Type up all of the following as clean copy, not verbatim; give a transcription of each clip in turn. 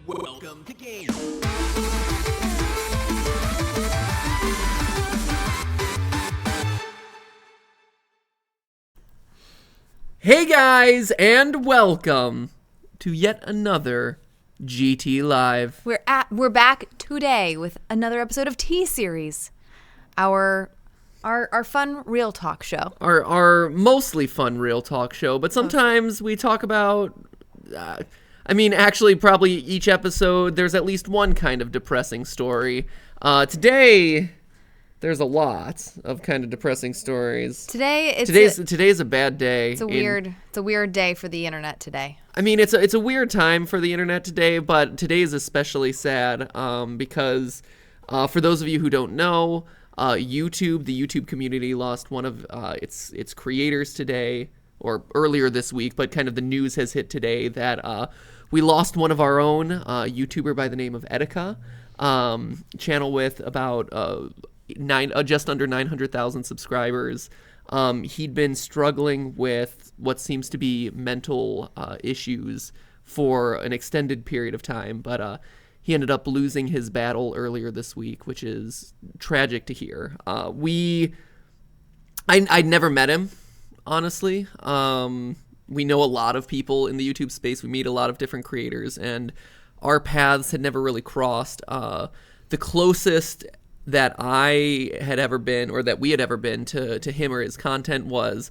Welcome to Game. Hey guys, and welcome to yet another GTeaLive. We're back today with another episode of T-Series, our fun real talk show. Our mostly fun real talk show, but sometimes we talk about, actually probably each episode there's at least one kind of depressing story. Today there's a lot of kind of depressing stories. Today's a bad day. It's a weird day for the internet today. I mean, it's a weird time for the internet today, but today is especially sad because for those of you who don't know, the YouTube community lost one of its creators today, or earlier this week, but kind of the news has hit today that we lost one of our own, YouTuber by the name of Etika, channel with about just under 900,000 subscribers. He'd been struggling with what seems to be mental issues for an extended period of time, but he ended up losing his battle earlier this week, which is tragic to hear. I'd never met him, honestly. We know a lot of people in the YouTube space. We meet a lot of different creators, and our paths had never really crossed. The closest that I had ever been, or that we had ever been to him or his content, was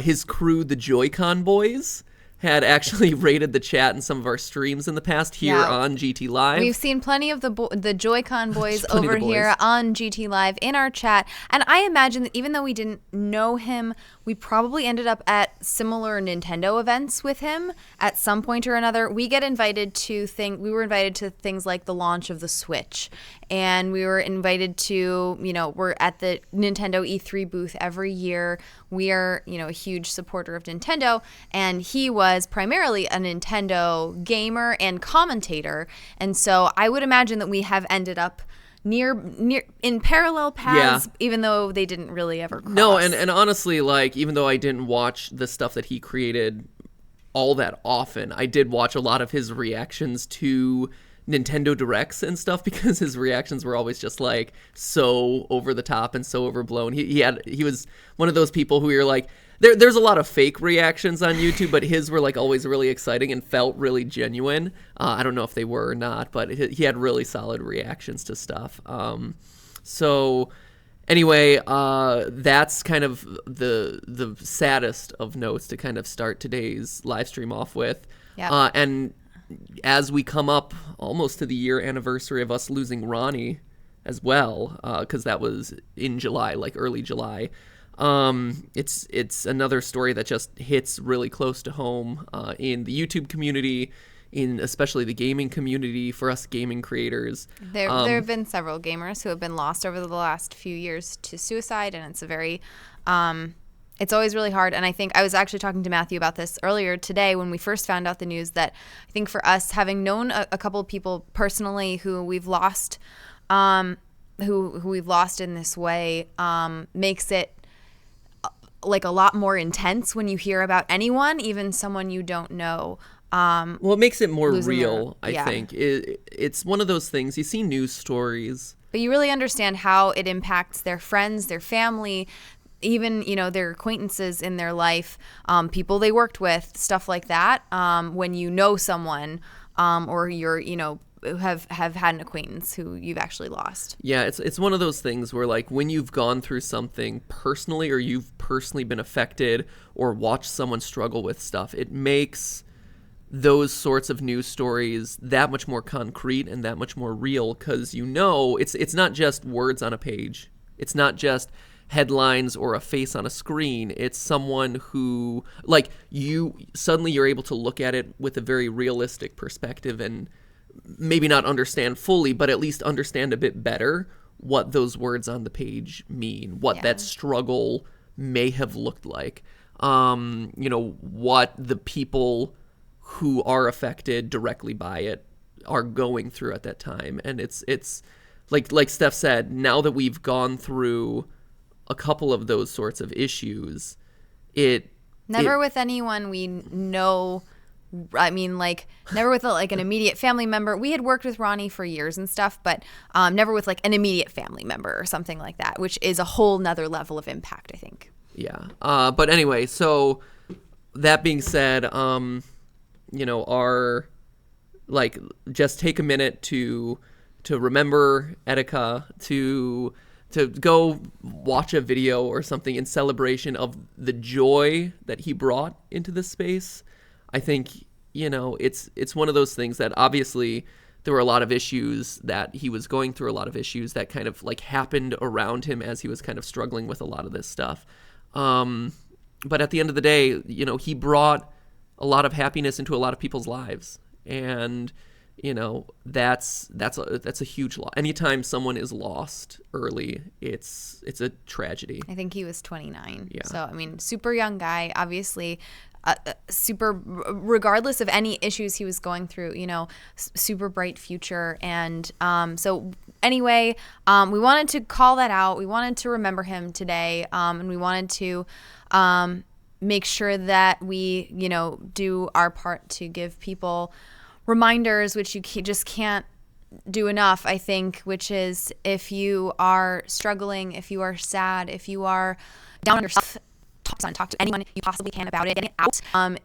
his crew, the Joy-Con Boys, had actually raided the chat in some of our streams in the past here on GTeaLive. We've seen plenty of the Joy-Con Boys over here on GTeaLive in our chat, and I imagine that even though we didn't know him, we probably ended up at similar Nintendo events with him at some point or another. We were invited to things like the launch of the Switch, and we were invited to, we're at the Nintendo E3 booth every year. We are, a huge supporter of Nintendo, and he was primarily a Nintendo gamer and commentator, and so I would imagine that we have ended up near in parallel paths, even though they didn't really ever cross. No, and honestly, even though I didn't watch the stuff that he created all that often, I did watch a lot of his reactions to Nintendo Directs and stuff, because his reactions were always just so over the top and so overblown. He was one of those people who you're like, there's a lot of fake reactions on YouTube, but his were always really exciting and felt really genuine. I don't know if they were or not, but he had really solid reactions to stuff. So anyway, that's kind of the saddest of notes to kind of start today's live stream off with. Yeah. And as we come up almost to the year anniversary of us losing Ronnie as well, because that was in July, early July. It's another story that just hits really close to home in the YouTube community, in especially the gaming community, for us gaming creators. There have been several gamers who have been lost over the last few years to suicide, and it's a very it's always really hard. And I think I was actually talking to Matthew about this earlier today when we first found out the news, that I think for us, having known a couple of people personally who we've lost, who we've lost in this way, makes it a lot more intense when you hear about anyone, even someone you don't know. Well, it makes it more real, I think. It's one of those things, you see news stories, but you really understand how it impacts their friends, their family, even, their acquaintances in their life, people they worked with, stuff like that. When you know someone, or you're, have had an acquaintance who you've actually lost. Yeah, it's one of those things where when you've gone through something personally, or you've personally been affected, or watched someone struggle with stuff, it makes those sorts of news stories that much more concrete and that much more real, because it's not just words on a page. It's not just headlines or a face on a screen. It's someone who you're able to look at it with a very realistic perspective, and maybe not understand fully, but at least understand a bit better what those words on the page mean, what that struggle may have looked like, what the people who are affected directly by it are going through at that time. And it's like Steph said, now that we've gone through a couple of those sorts of issues, with anyone we know I mean, like, never with like an immediate family member. We had worked with Ronnie for years and stuff, but never with like an immediate family member or something like that, which is a whole nother level of impact, I think. Yeah. But anyway, so that being said, just take a minute to remember Etika, to go watch a video or something in celebration of the joy that he brought into this space. I think, it's one of those things that obviously there were a lot of issues that he was going through, a lot of issues that kind of like happened around him as he was kind of struggling with a lot of this stuff. But at the end of the day, he brought a lot of happiness into a lot of people's lives. And, that's a huge loss. Anytime someone is lost early, it's a tragedy. I think he was 29. Yeah. So, I mean, super young guy, obviously, super, regardless of any issues he was going through, super bright future. And so anyway, we wanted to call that out. We wanted to remember him today. And we wanted to make sure that we, do our part to give people reminders, which you just can't do enough, I think, which is if you are struggling, if you are sad, if you are down on yourself, talk to anyone you possibly can about it, get it out.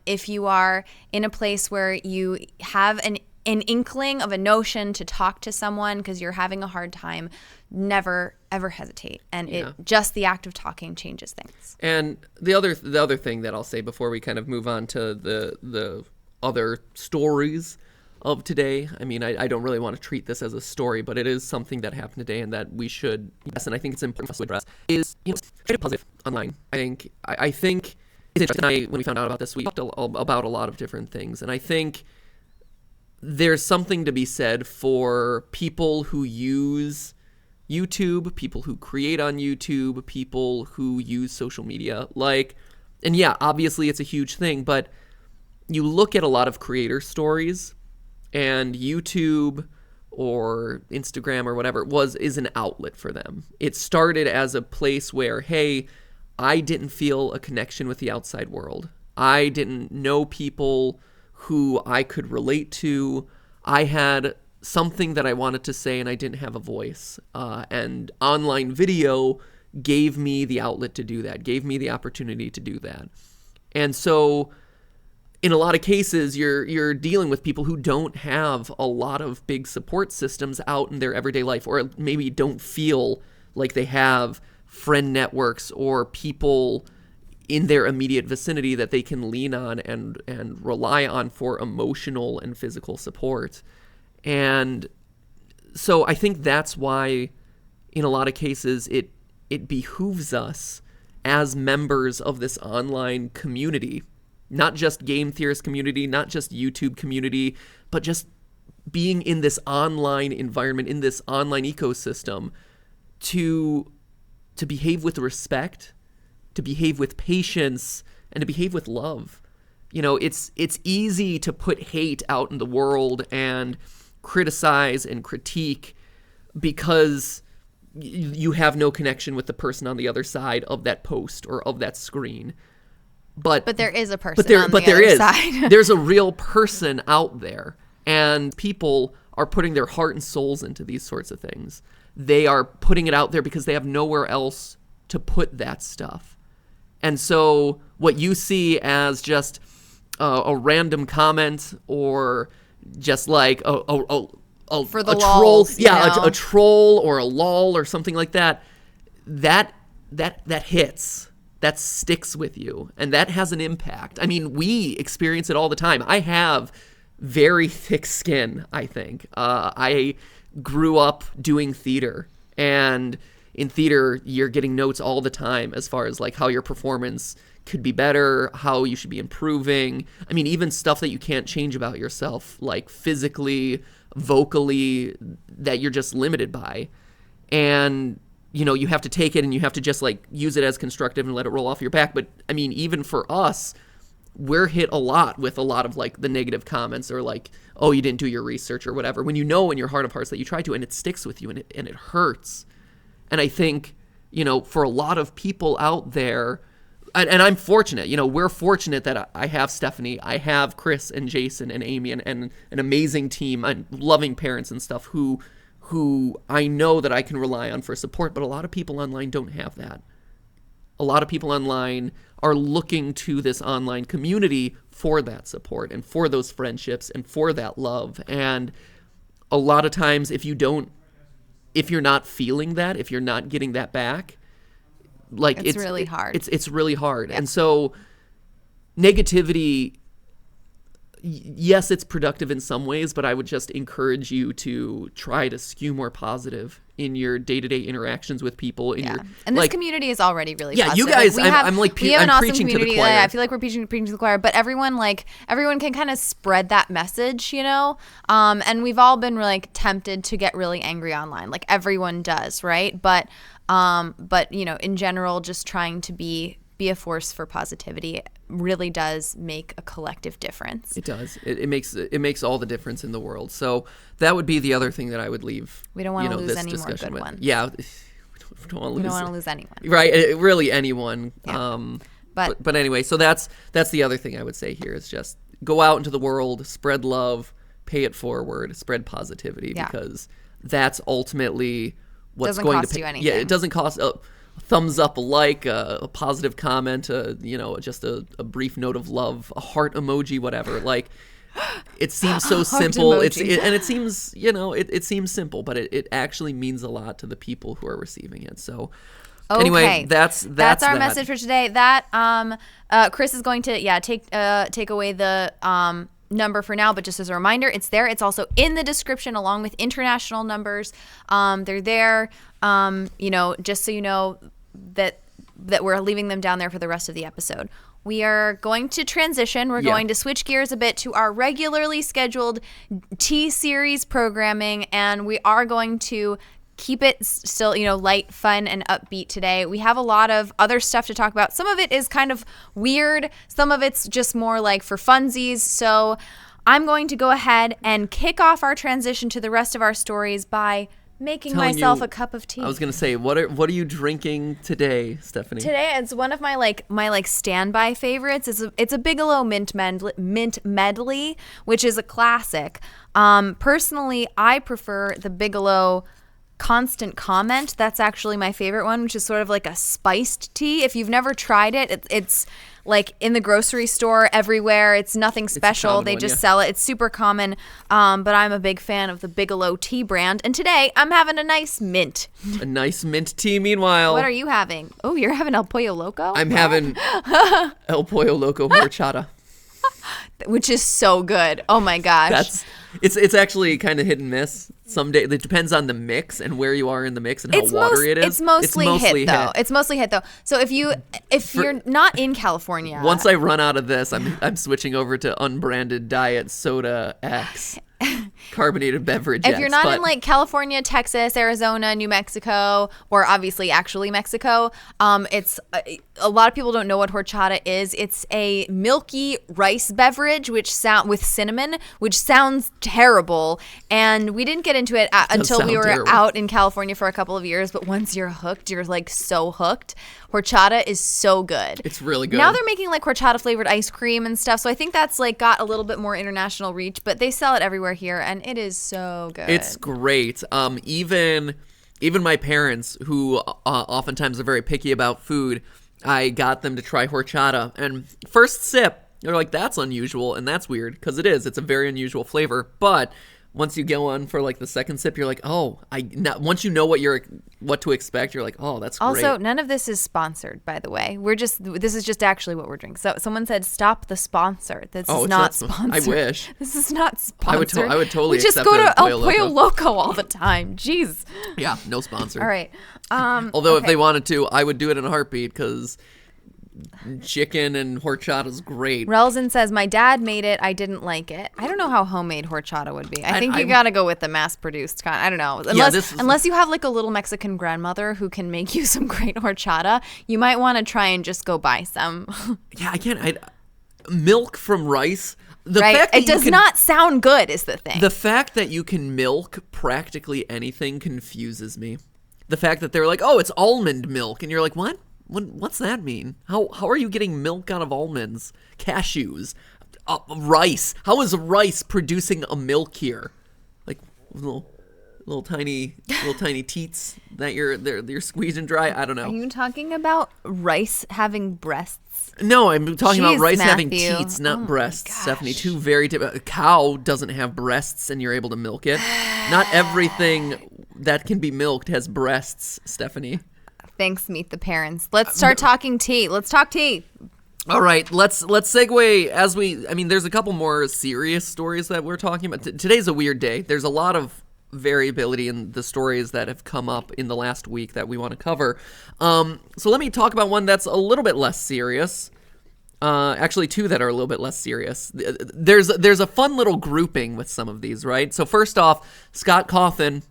If you are in a place where you have an inkling of a notion to talk to someone because you're having a hard time, never ever hesitate. And just the act of talking changes things. And the other thing that I'll say before we kind of move on to the other stories of today, I mean, I don't really want to treat this as a story, but it is something that happened today and that we should, and I think it's important for us to address, is stay positive online. I think it's interesting. When we found out about this, we talked about a lot of different things, and I think there's something to be said for people who use YouTube, people who create on YouTube, people who use social media. And yeah, obviously it's a huge thing, but you look at a lot of creator stories, and YouTube or Instagram or whatever is an outlet for them. It started as a place where, hey, I didn't feel a connection with the outside world. I didn't know people who I could relate to. I had something that I wanted to say and I didn't have a voice. And online video gave me the outlet to do that, gave me the opportunity to do that. And so in a lot of cases, you're dealing with people who don't have a lot of big support systems out in their everyday life, or maybe don't feel like they have friend networks or people in their immediate vicinity that they can lean on and rely on for emotional and physical support. And so I think that's why, in a lot of cases, it behooves us as members of this online community, not just game theorist community, not just YouTube community, but just being in this online environment, in this online ecosystem, to behave with respect, to behave with patience, and to behave with love. It's easy to put hate out in the world and criticize and critique because you have no connection with the person on the other side of that post or of that screen. But there is a person on the other side. There's a real person out there, and people are putting their heart and souls into these sorts of things. They are putting it out there because they have nowhere else to put that stuff. And so what you see as just a random comment or just like a troll, a troll or a lol or something like that, that hits. That sticks with you, and that has an impact. I mean, we experience it all the time. I have very thick skin, I think. I grew up doing theater, and in theater, you're getting notes all the time as far as like how your performance could be better, how you should be improving. I mean, even stuff that you can't change about yourself, like physically, vocally, that you're just limited by. And you have to take it and you have to just like use it as constructive and let it roll off your back. But I mean, even for us, we're hit a lot with a lot of like the negative comments or like, oh, you didn't do your research or whatever, when you know in your heart of hearts that you tried to, and it sticks with you and it hurts. And I think, for a lot of people out there, and I'm fortunate, we're fortunate that I have Stephanie, I have Chris and Jason and Amy and an amazing team and loving parents and stuff who I know that I can rely on for support, but a lot of people online don't have that. A lot of people online are looking to this online community for that support and for those friendships and for that love. And a lot of times if you're not feeling that, if you're not getting that back, like it's really hard. It's really hard. Yep. And so negativity, yes, it's productive in some ways, but I would just encourage you to try to skew more positive in your day-to-day interactions with people. And this community is already really positive. You guys, we have I'm an awesome preaching community. to the choir. I feel like we're preaching to the choir, but everyone can kind of spread that message, and we've all been tempted to get really angry online, like everyone does, right? But in general, just trying to be a force for positivity really does make a collective difference. It does. It makes all the difference in the world. So that would be the other thing that I would leave. We don't want to lose any more good with. ones. Yeah, we don't want to lose anyone. Right, really anyone. Yeah. But anyway, so that's the other thing I would say here is just go out into the world, spread love, pay it forward, spread positivity, because that's ultimately what's doesn't going cost to you pay. anything. Yeah, it doesn't cost a thumbs up, a like, a positive comment, just a brief note of love, a heart emoji, whatever. Like, it seems so simple. It seems, it seems simple, but it actually means a lot to the people who are receiving it. So anyway, that's our message for today. That Chris is going to take away the number for now, but just as a reminder, it's there. It's also in the description along with international numbers. They're there, just so you know that we're leaving them down there for the rest of the episode. We are going to transition. We're going to switch gears a bit to our regularly scheduled T-Series programming, and we are going to keep it still, light, fun, and upbeat today. We have a lot of other stuff to talk about. Some of it is kind of weird. Some of it's just more like for funsies. So I'm going to go ahead and kick off our transition to the rest of our stories by making myself a cup of tea. I was gonna say, what are you drinking today, Stephanie? Today, it's one of my standby favorites. It's a Bigelow mint medley, which is a classic. Personally, I prefer the Bigelow Constant Comment. That's actually my favorite one, which is sort of like a spiced tea. If you've never tried it, it's like in the grocery store everywhere. It's nothing special. They just sell it. It's super common. But I'm a big fan of the Bigelow tea brand. And today I'm having a nice mint. A nice mint tea, meanwhile. What are you having? Oh, you're having El Pollo Loco? I'm having El Pollo Loco horchata. Which is so good. Oh my gosh. It's actually kind of hit and miss. Some day it depends on the mix and where you are in the mix and how watery it is. It's mostly hit though. It's mostly hit though. So if you're not in California, once I run out of this, I'm switching over to unbranded diet soda X. Carbonated beverage. If you're not in like California, Texas, Arizona, New Mexico, or obviously actually Mexico, it's a lot of people don't know what horchata is. It's a milky rice beverage with cinnamon, which sounds terrible. And we didn't get into it until we were out in California for a couple of years. But once you're hooked, you're like so hooked. Horchata is so good. It's really good. Now they're making like horchata flavored ice cream and stuff. So I think that's like got a little bit more international reach, but they sell it everywhere here and it is so good. It's great. Even my parents, who oftentimes are very picky about food, I got them to try horchata, and first sip, they're like, that's unusual, and that's weird, because it is. It's a very unusual flavor, but once you go on for like the second sip, you're like, once you know what to expect, you're like, oh, that's great. Also, none of this is sponsored, by the way. This is just actually what we're drinking. So someone said, stop the sponsor. This is not sponsored. I wish. This is not sponsored. I would totally we just accept go to El Pollo Loco all the time. Jeez. Yeah, no sponsor. All right. Although if they wanted to, I would do it in a heartbeat, because chicken and horchata is great. Relzin says, my dad made it. I didn't like it. I don't know how homemade horchata would be. I think you got to go with the mass-produced kind. I don't know. Unless you have like a little Mexican grandmother who can make you some great horchata, you might want to try and just go buy some. Yeah, I can't. Milk from rice. It does not sound good is the thing. The fact that you can milk practically anything confuses me. The fact that they're like, oh, it's almond milk. And you're like, what? What's that mean? How are you getting milk out of almonds, cashews, rice? How is rice producing a milk here? Like little tiny teats that you're squeezing dry. I don't know. Are you talking about rice having breasts? No, I'm talking about rice having Matthew. teats, not breasts, gosh. Stephanie. Two very different. A cow doesn't have breasts, and you're able to milk it. Not everything that can be milked has breasts, Stephanie. Thanks, Meet the Parents. Let's start talking tea. Let's talk tea. All right, let's segue there's a couple more serious stories that we're talking about. Today's a weird day. There's a lot of variability in the stories that have come up in the last week that we want to cover. So let me talk about one that's a little bit less serious. Actually, two that are a little bit less serious. There's a fun little grouping with some of these, right? So first off, Scott Cawthon,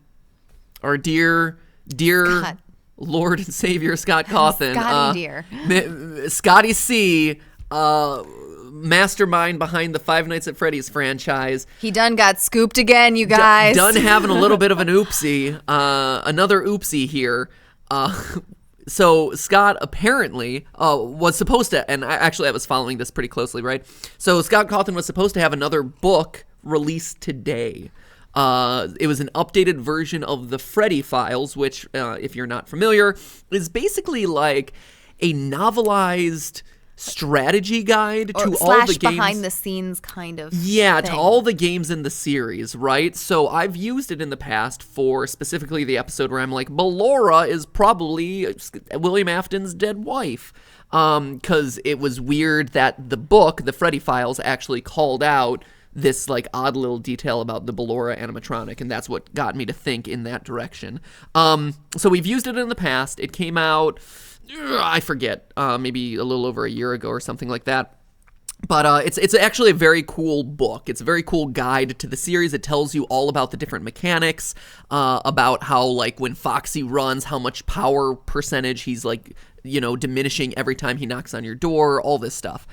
our dear Scott. Lord and Savior Scott Cawthon, Scotty dear. Scotty C, mastermind behind the Five Nights at Freddy's franchise. He done got scooped again, you guys. Done having a little bit of an oopsie. Another oopsie here. So Scott apparently was supposed to, and I was following this pretty closely, right? So Scott Cawthon was supposed to have another book released today. It was an updated version of the Freddy files, which, if you're not familiar, is basically like a novelized strategy guide to all the games. Behind the scenes kind of thing. To all the games in the series, right? So I've used it in the past for specifically the episode where I'm like, Ballora is probably William Afton's dead wife. Because it was weird that the book, the Freddy files, actually called out this like odd little detail about the Ballora animatronic, and that's what got me to think in that direction. So we've used it in the past. It came out, I forget, maybe a little over a year ago or something like that. But it's actually a very cool book. It's a very cool guide to the series. It tells you all about the different mechanics, about how, like, when Foxy runs, how much power percentage he's, like, diminishing every time he knocks on your door, all this stuff.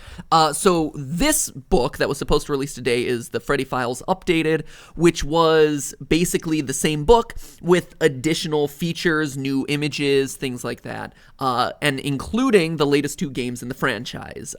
So this book that was supposed to release today is the Freddy Files Updated, which was basically the same book with additional features, new images, things like that, and including the latest two games in the franchise,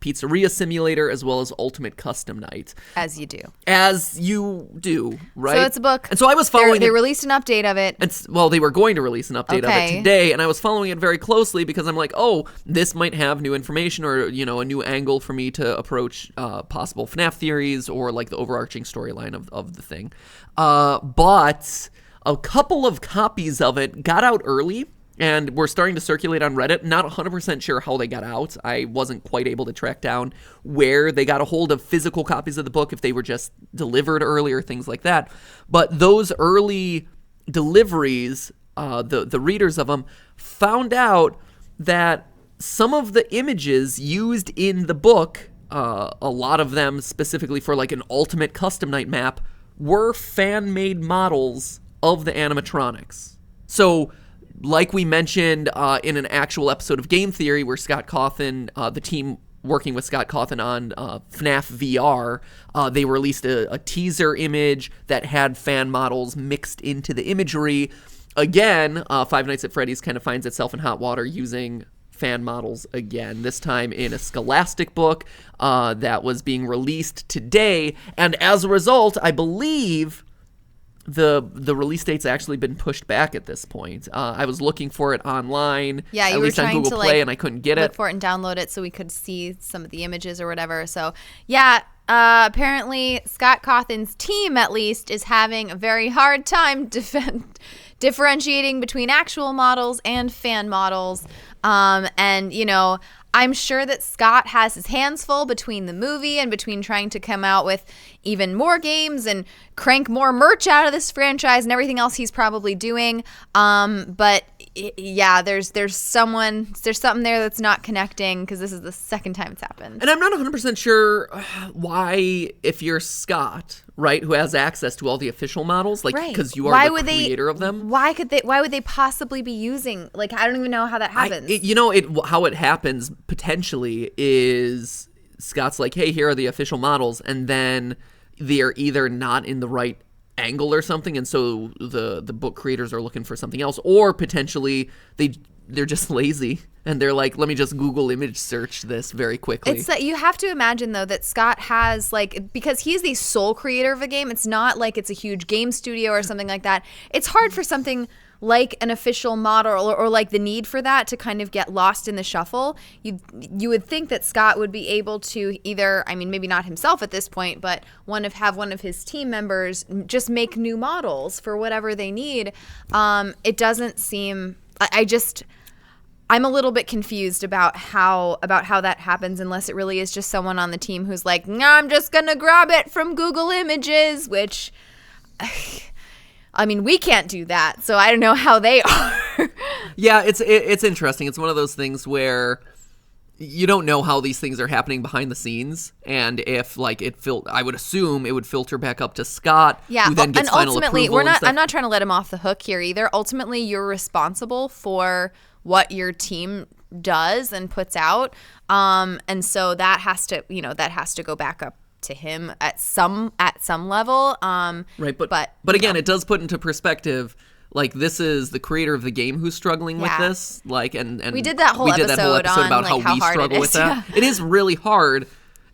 Pizzeria Simulator as well as Ultimate Custom Night. As you do. As you do, right? So it's a book. And so I was following They released an update of it. They were going to release an update of it today, and I was following it very closely because I'm like, oh, this might have new information or, a new angle for me to approach possible FNAF theories or like the overarching storyline of the thing. But a couple of copies of it got out early and were starting to circulate on Reddit. Not 100% sure how they got out. I wasn't quite able to track down where they got a hold of physical copies of the book, if they were just delivered early or things like that. But those early deliveries, the readers of them found out that some of the images used in the book, a lot of them specifically for like an Ultimate Custom Night map, were fan-made models of the animatronics. So, like we mentioned in an actual episode of Game Theory where Scott Cawthon, the team working with Scott Cawthon on FNAF VR, they released a teaser image that had fan models mixed into the imagery. Again, Five Nights at Freddy's kind of finds itself in hot water using fan models again, this time in a Scholastic book that was being released today. And as a result, I believe the release date's actually been pushed back at this point. I was looking for it online, at least on Google Play, and I couldn't get it. Look for it and download it so we could see some of the images or whatever. So, yeah, apparently Scott Cawthon's team, at least, is having a very hard time differentiating between actual models and fan models. And, I'm sure that Scott has his hands full between the movie and between trying to come out with even more games and crank more merch out of this franchise and everything else he's probably doing. But yeah, there's something there that's not connecting because this is the second time it's happened. And I'm not 100% sure why, if you're Scott, right, who has access to all the official models, like, because you are the creator of them. Why would they possibly be using, like, I don't even know how that happens. How it happens potentially is Scott's like, hey, here are the official models, and then they're either not in the right angle or something, and so the book creators are looking for something else, or potentially they're just lazy and they're like, let me just Google image search this very quickly. It's that you have to imagine, though, that Scott has, like, because he's the sole creator of a game, it's not like it's a huge game studio or something like that. It's hard for something like an official model or like the need for that to kind of get lost in the shuffle. You would think that Scott would be able to either, I mean, maybe not himself at this point, but have one of his team members just make new models for whatever they need. It doesn't seem, I'm a little bit confused about how that happens, unless it really is just someone on the team who's like, nah, I'm just gonna grab it from Google Images, which I mean, we can't do that, so I don't know how they are. Yeah, it's interesting. It's one of those things where you don't know how these things are happening behind the scenes, and if like I would assume it would filter back up to Scott, who then gets final ultimately, approval. I'm not trying to let him off the hook here either. Ultimately, you're responsible for what your team does and puts out, and so that has to go back up to him at some level. Right, but again, it does put into perspective, like, this is the creator of the game who's struggling with this, like, and we did that whole episode about on, like, how we hard struggle with that. It is really hard,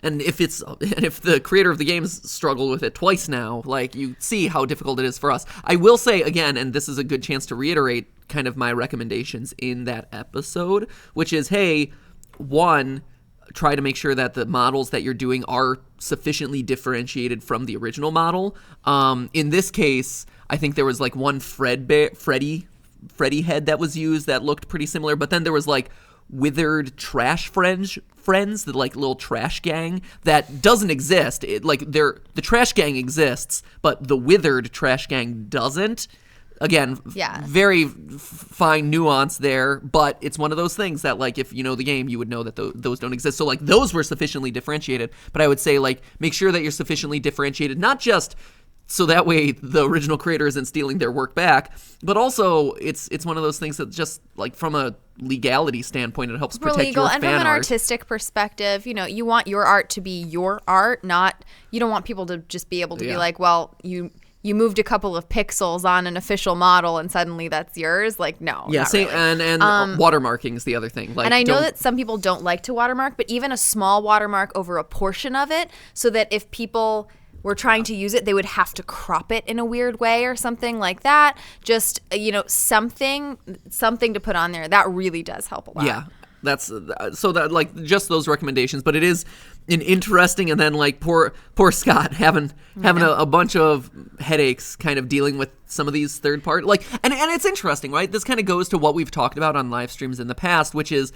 and if the creator of the game's struggled with it twice now, like, you see how difficult it is for us. I will say again, and this is a good chance to reiterate kind of my recommendations in that episode, which is, hey, one, try to make sure that the models that you're doing are sufficiently differentiated from the original model. In this case, I think there was like one Freddy head that was used that looked pretty similar, but then there was like withered trash friends, the like little trash gang that doesn't exist. The trash gang exists, but the withered trash gang doesn't. Again, very fine nuance there, but it's one of those things that, like, if you know the game, you would know that those don't exist. So, like, those were sufficiently differentiated, but I would say, like, make sure that you're sufficiently differentiated, not just so that way the original creator isn't stealing their work back, but also it's one of those things that just, like, from a legality standpoint, it helps protect your fan art. And from an artistic perspective, you want your art to be your art, you don't want people to just be able to be like, well, you moved a couple of pixels on an official model and suddenly that's yours. Like, no. Yeah, really. and watermarking is the other thing. Like, and I know that some people don't like to watermark, but even a small watermark over a portion of it, so that if people were trying to use it, they would have to crop it in a weird way or something like that. Just, something to put on there. That really does help a lot. Yeah. That's so that, like, just those recommendations, but it is an interesting, and then, like, poor Scott having a bunch of headaches kind of dealing with some of these third party, like, and it's interesting, right? This kind of goes to what we've talked about on live streams in the past, which is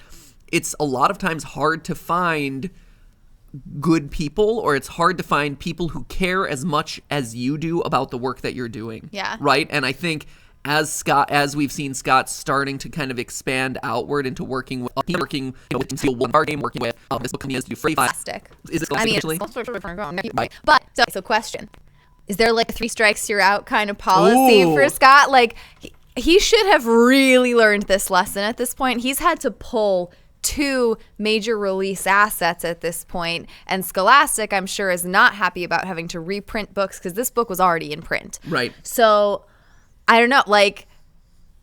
it's a lot of times hard to find good people, or it's hard to find people who care as much as you do about the work that you're doing. Yeah. Right? And I think as we've seen Scott starting to kind of expand outward into working with Steel One Bar Game, working with this book coming to do Freddy. Plastic. Is it actually? Right. But so question: is there like a 3 strikes you're out kind of policy for Scott? Like, he should have really learned this lesson at this point. He's had to pull 2 major release assets at this point, and Scholastic, I'm sure, is not happy about having to reprint books because this book was already in print. Right. So I don't know, like,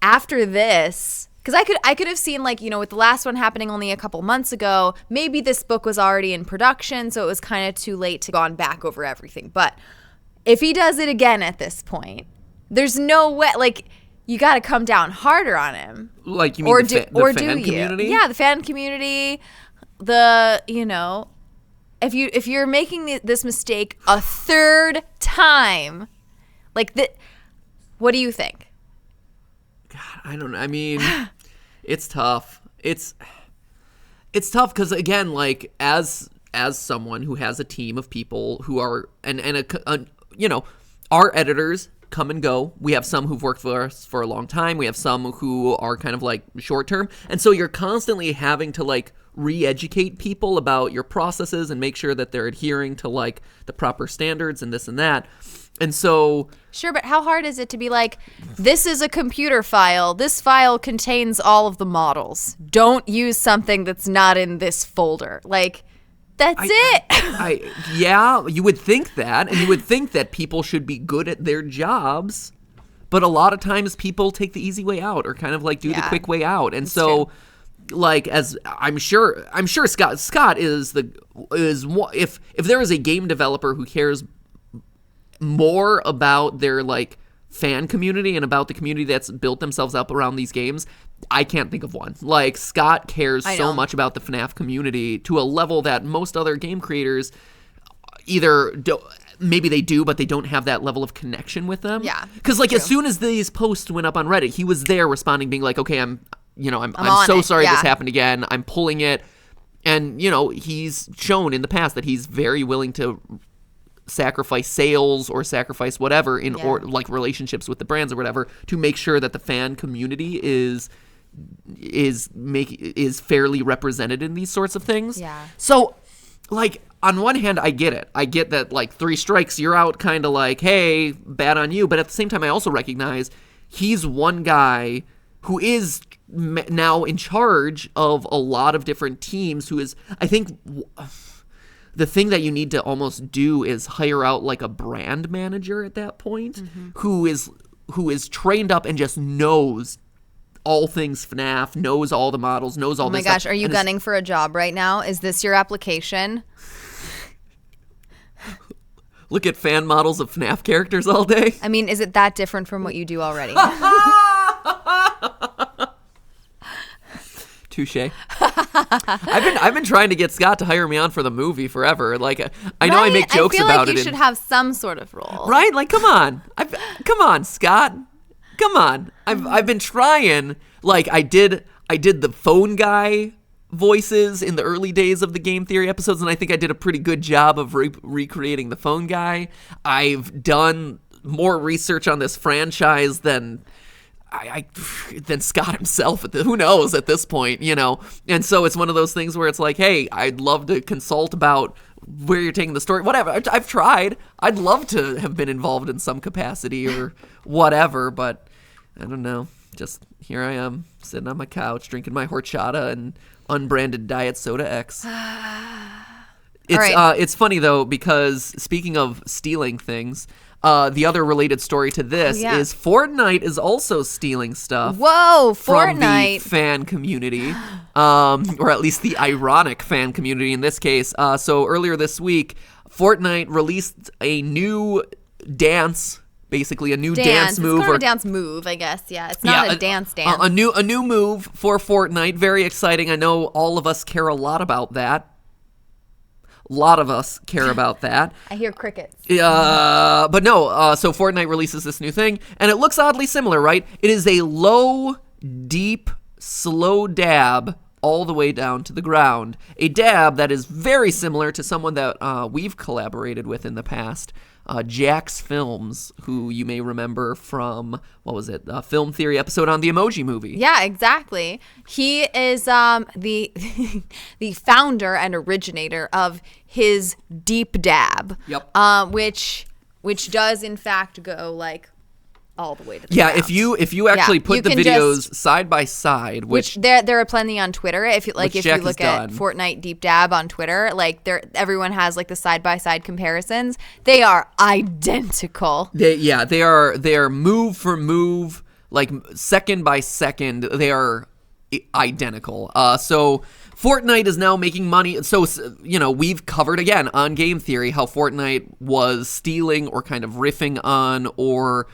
after this, because I could have seen, like, with the last one happening only a couple months ago, maybe this book was already in production, so it was kind of too late to gone back over everything. But if he does it again at this point, there's no way, like, you got to come down harder on him. Like, you mean the fan community? Yeah, the fan community, if you're making this mistake a third time, like, what do you think? God, I don't know. I mean, it's tough. It's tough because, again, like, as someone who has a team of people who are our editors come and go. We have some who've worked for us for a long time. We have some who are kind of like short term. And so you're constantly having to, like, re-educate people about your processes and make sure that they're adhering to, like, the proper standards and this and that. And so... Sure, but how hard is it to be like, this is a computer file. This file contains all of the models. Don't use something that's not in this folder. Like, that's it. Yeah, you would think that. And you would think that people should be good at their jobs. But a lot of times people take the easy way out or kind of, like, do the quick way out. And so... True. like, as I'm sure Scott is if there is a game developer who cares more about their like fan community and about the community that's built themselves up around these games, I can't think of one. Like, Scott cares so much about the FNAF community to a level that most other game creators either maybe they do, but they don't have that level of connection with them. Yeah, because like, as soon as these posts went up on Reddit, he was there responding, being like, okay, I'm so sorry this happened again. I'm pulling it. And, he's shown in the past that he's very willing to sacrifice sales or sacrifice whatever or like relationships with the brands or whatever to make sure that the fan community is fairly represented in these sorts of things. Yeah. So, like, on one hand, I get it. I get that, like, 3 strikes, you're out, kind of like, hey, bad on you. But at the same time, I also recognize he's one guy who is now in charge of a lot of different teams, who is, I think, the thing that you need to almost do is hire out like a brand manager at that point, who is trained up and just knows all things FNAF, knows all the models, knows all this stuff. Oh my gosh, are you gunning for a job right now? Is this your application? Look at fan models of FNAF characters all day. I mean, is it that different from what you do already? Touche. I've been trying to get Scott to hire me on for the movie forever. Like, I know I make jokes about it. I feel like you should have some sort of role, right? Like, come on, Scott, come on. I've been trying. Like, I did the phone guy voices in the early days of the Game Theory episodes, and I think I did a pretty good job of recreating the phone guy. I've done more research on this franchise than Scott himself. Who knows at this point, And so it's one of those things where it's like, hey, I'd love to consult about where you're taking the story. Whatever. I've tried. I'd love to have been involved in some capacity or whatever, but I don't know. Just here I am sitting on my couch drinking my horchata and unbranded Diet Soda X. It's funny though, because speaking of stealing things, the other related story to this is Fortnite is also stealing stuff. Whoa, from Fortnite. the fan community, or at least the ironic fan community in this case. So earlier this week, Fortnite released a new dance. Basically, a new dance move. It's kind of a dance move, I guess. Yeah, it's not a dance. A new move for Fortnite. Very exciting. I know all of us care a lot about that. A lot of us care about that. I hear crickets. But no, so Fortnite releases this new thing, and it looks oddly similar, right? It is a low, deep, slow dab all the way down to the ground. A dab that is very similar to someone that we've collaborated with in the past. Jax Films, who you may remember from, what was it, a Film Theory episode on the Emoji Movie. Yeah, exactly. He is the the founder and originator of his Deep Dab. Yep. Which does in fact go like all the way to the ground. if you actually put the videos side by side, which there are plenty on Twitter. If you look at Fortnite Deep Dab on Twitter, like everyone has like the side by side comparisons. They are identical. They are move for move, like second by second. They are identical. So Fortnite is now making money. So, we've covered again on Game Theory how Fortnite was stealing or kind of riffing on or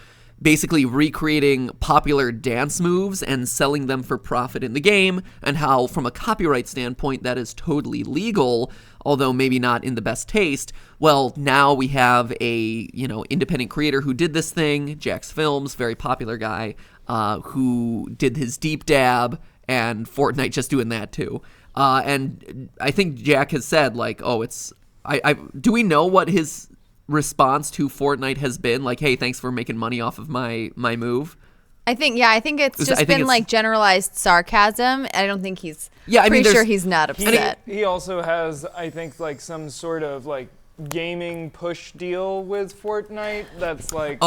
basically recreating popular dance moves and selling them for profit in the game, and how from a copyright standpoint that is totally legal, although maybe not in the best taste. Well, now we have a independent creator who did this thing, Jax Films, very popular guy, who did his Deep Dab, and Fortnite just doing that too. And I think Jack has said, like, do we know what his response to Fortnite has been? Like, hey, thanks for making money off of my move? I think it's just been like generalized sarcasm. I don't think he's pretty sure he's not upset. He also has, I think, like some sort of like gaming push deal with Fortnite that's like,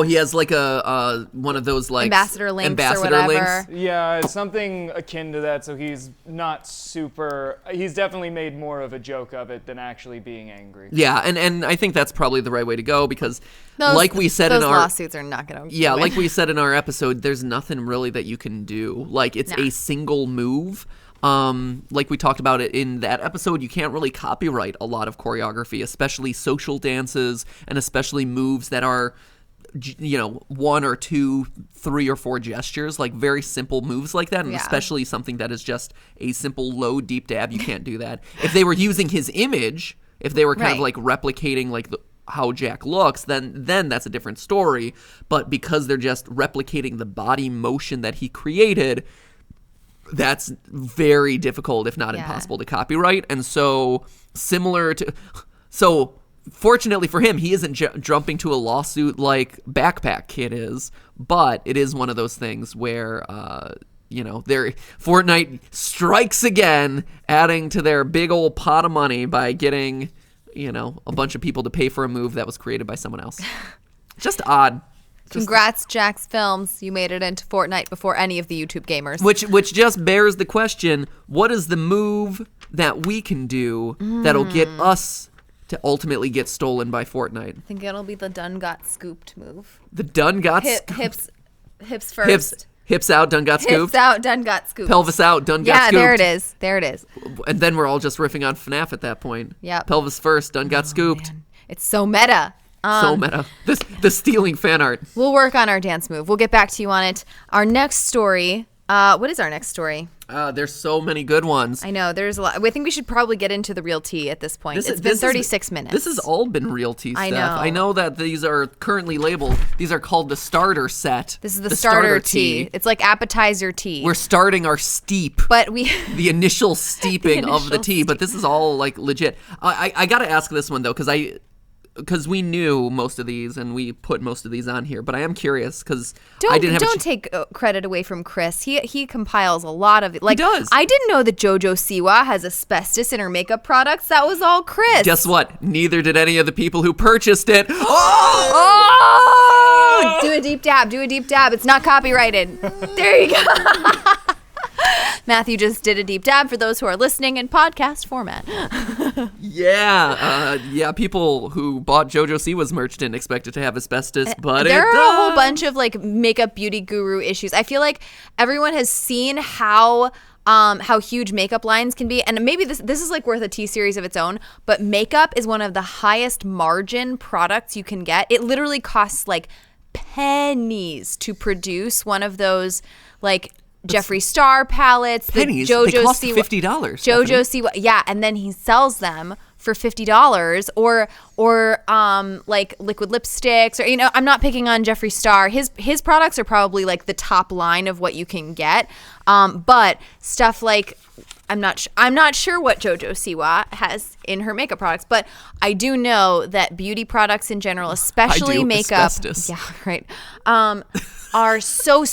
he has like a one of those like ambassador links or whatever. Yeah, it's something akin to that. So he's definitely made more of a joke of it than actually being angry. Yeah, and I think that's probably the right way to go, because like we said in our lawsuits are not gonna like we said in our episode, there's nothing really that you can do. Like, it's a single move. Like we talked about it in that episode, you can't really copyright a lot of choreography, especially social dances and especially moves that are, one or two, 3 or 4 gestures, like very simple moves like that, and especially something that is just a simple low deep dab. You can't do that. If they were using his image, if they were kind of like replicating like how Jack looks, then that's a different story. But because they're just replicating the body motion that he created, that's very difficult, if not impossible, to copyright. And so fortunately for him, he isn't jumping to a lawsuit like Backpack Kid is, but it is one of those things where, Fortnite strikes again, adding to their big old pot of money by getting, a bunch of people to pay for a move that was created by someone else. Just odd. Congrats, Jack's Films. You made it into Fortnite before any of the YouTube gamers. Which just bears the question, what is the move that we can do that'll get us to ultimately get stolen by Fortnite? I think it'll be the done got scooped move. The done got scooped? Hips first. Hips out, done got scooped? Hips out, done got scooped. Pelvis out, done got scooped. Yeah, there it is. And then we're all just riffing on FNAF at that point. Yeah. Pelvis first, done got scooped. Man. It's so meta. So meta. The stealing fan art. We'll work on our dance move. We'll get back to you on it. Our next story. What is our next story? There's so many good ones. I know. There's a lot. I think we should probably get into the real tea at this point. It's been 36 minutes. This has all been real tea stuff. I know. I know that these are currently labeled. These are called the starter set. This is the starter tea. It's like appetizer tea. We're starting our steep. But the initial steeping of the tea. But this is all like legit. I got to ask this one though, because we knew most of these and we put most of these on here, but I am curious because I didn't have. Don't take credit away from Chris. He compiles a lot of it. Like, he does. I didn't know that JoJo Siwa has asbestos in her makeup products. That was all Chris. Guess what? Neither did any of the people who purchased it. Oh! Do a deep dab. It's not copyrighted. There you go. Matthew just did a deep dab for those who are listening in podcast format. People who bought JoJo Siwa's merch didn't expect it to have asbestos, but there it does. are a whole bunch of like makeup beauty guru issues. I feel like everyone has seen how huge makeup lines can be, and maybe this is like worth a tea series of its own, but makeup is one of the highest margin products you can get. It literally costs like pennies to produce one of those like Jeffree Star palettes. Pennies? They cost $50. JoJo Siwa, yeah, and then he sells them for $50 or like liquid lipsticks, or I'm not picking on Jeffree Star. His products are probably like the top line of what you can get, but stuff like I'm not sure what JoJo Siwa has in her makeup products, but I do know that beauty products in general, especially makeup, asbestos. yeah, right, are so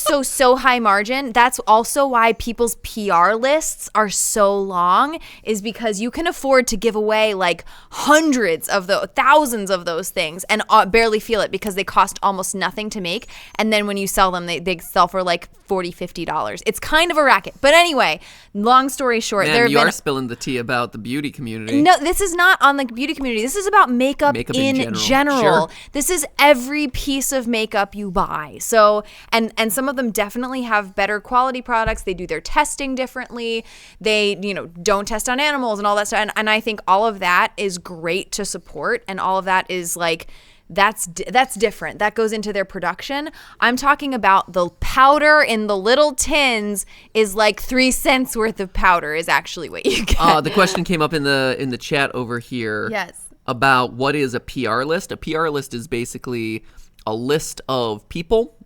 high margin. That's also why people's PR lists are so long, is because you can afford to give away like thousands of those things and barely feel it because they cost almost nothing to make. And then when you sell them, they sell for like $40-50. It's kind of a racket. But anyway, long story short, you are spilling the tea about the beauty community. No, this is not on the beauty community. This is about makeup in general. Sure. This is every piece of makeup you buy. So, and some of them definitely have better quality products. They do their testing differently. They, don't test on animals and all that stuff. And I think all of that is great to support, and all of that is like, that's different. That goes into their production. I'm talking about the powder in the little tins is like 3 cents worth of powder is actually what you get. The question came up in the chat over here. Yes. About what is a PR list. A PR list is basically a list of people,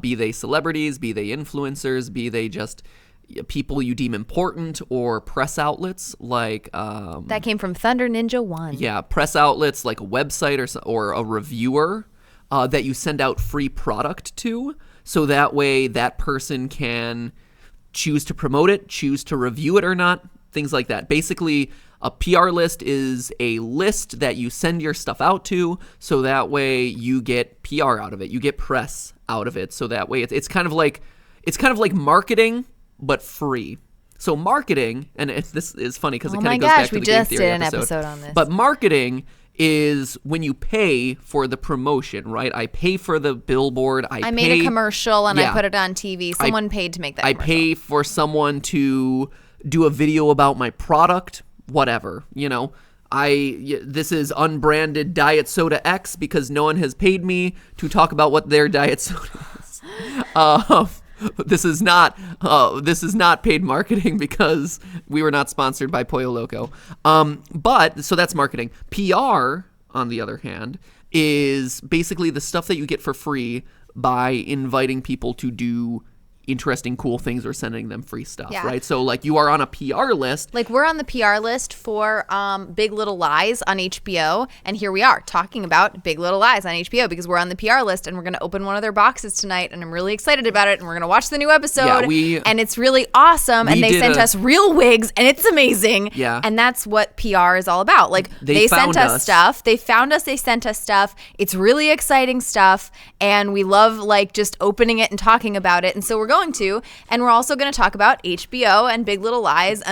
be they celebrities, be they influencers, be they just people you deem important, or press outlets like that came from Thunder Ninja 1. Yeah, press outlets like a website or a reviewer that you send out free product to, so that way that person can choose to promote it, choose to review it or not, things like that. Basically, a PR list is a list that you send your stuff out to, so that way you get PR out of it, you get press out of it, so that way it's kind of like marketing, but free. So marketing, and this is funny because it kind of goes back to the game theory episode. We just did an episode on this. But marketing is when you pay for the promotion, right? I pay for the billboard. I made a commercial and I put it on TV. Someone paid to make that commercial. I pay for someone to do a video about my product, whatever, this is unbranded diet soda X because no one has paid me to talk about what their diet soda is. This is not paid marketing because we were not sponsored by Pollo Loco. But so that's marketing. PR, on the other hand, is basically the stuff that you get for free by inviting people to do interesting, cool things or sending them free stuff, right? So like you are on a PR list. Like we're on the PR list for Big Little Lies on HBO, and here we are talking about Big Little Lies on HBO because we're on the PR list, and we're going to open one of their boxes tonight, and I'm really excited about it, and we're going to watch the new episode, and it's really awesome, and they sent us real wigs, and it's amazing, and that's what PR is all about. Like they sent us stuff, they found us, they sent us stuff, it's really exciting stuff, and we love like just opening it and talking about it, and so we're going to, and we're also going to talk about HBO and Big Little Lies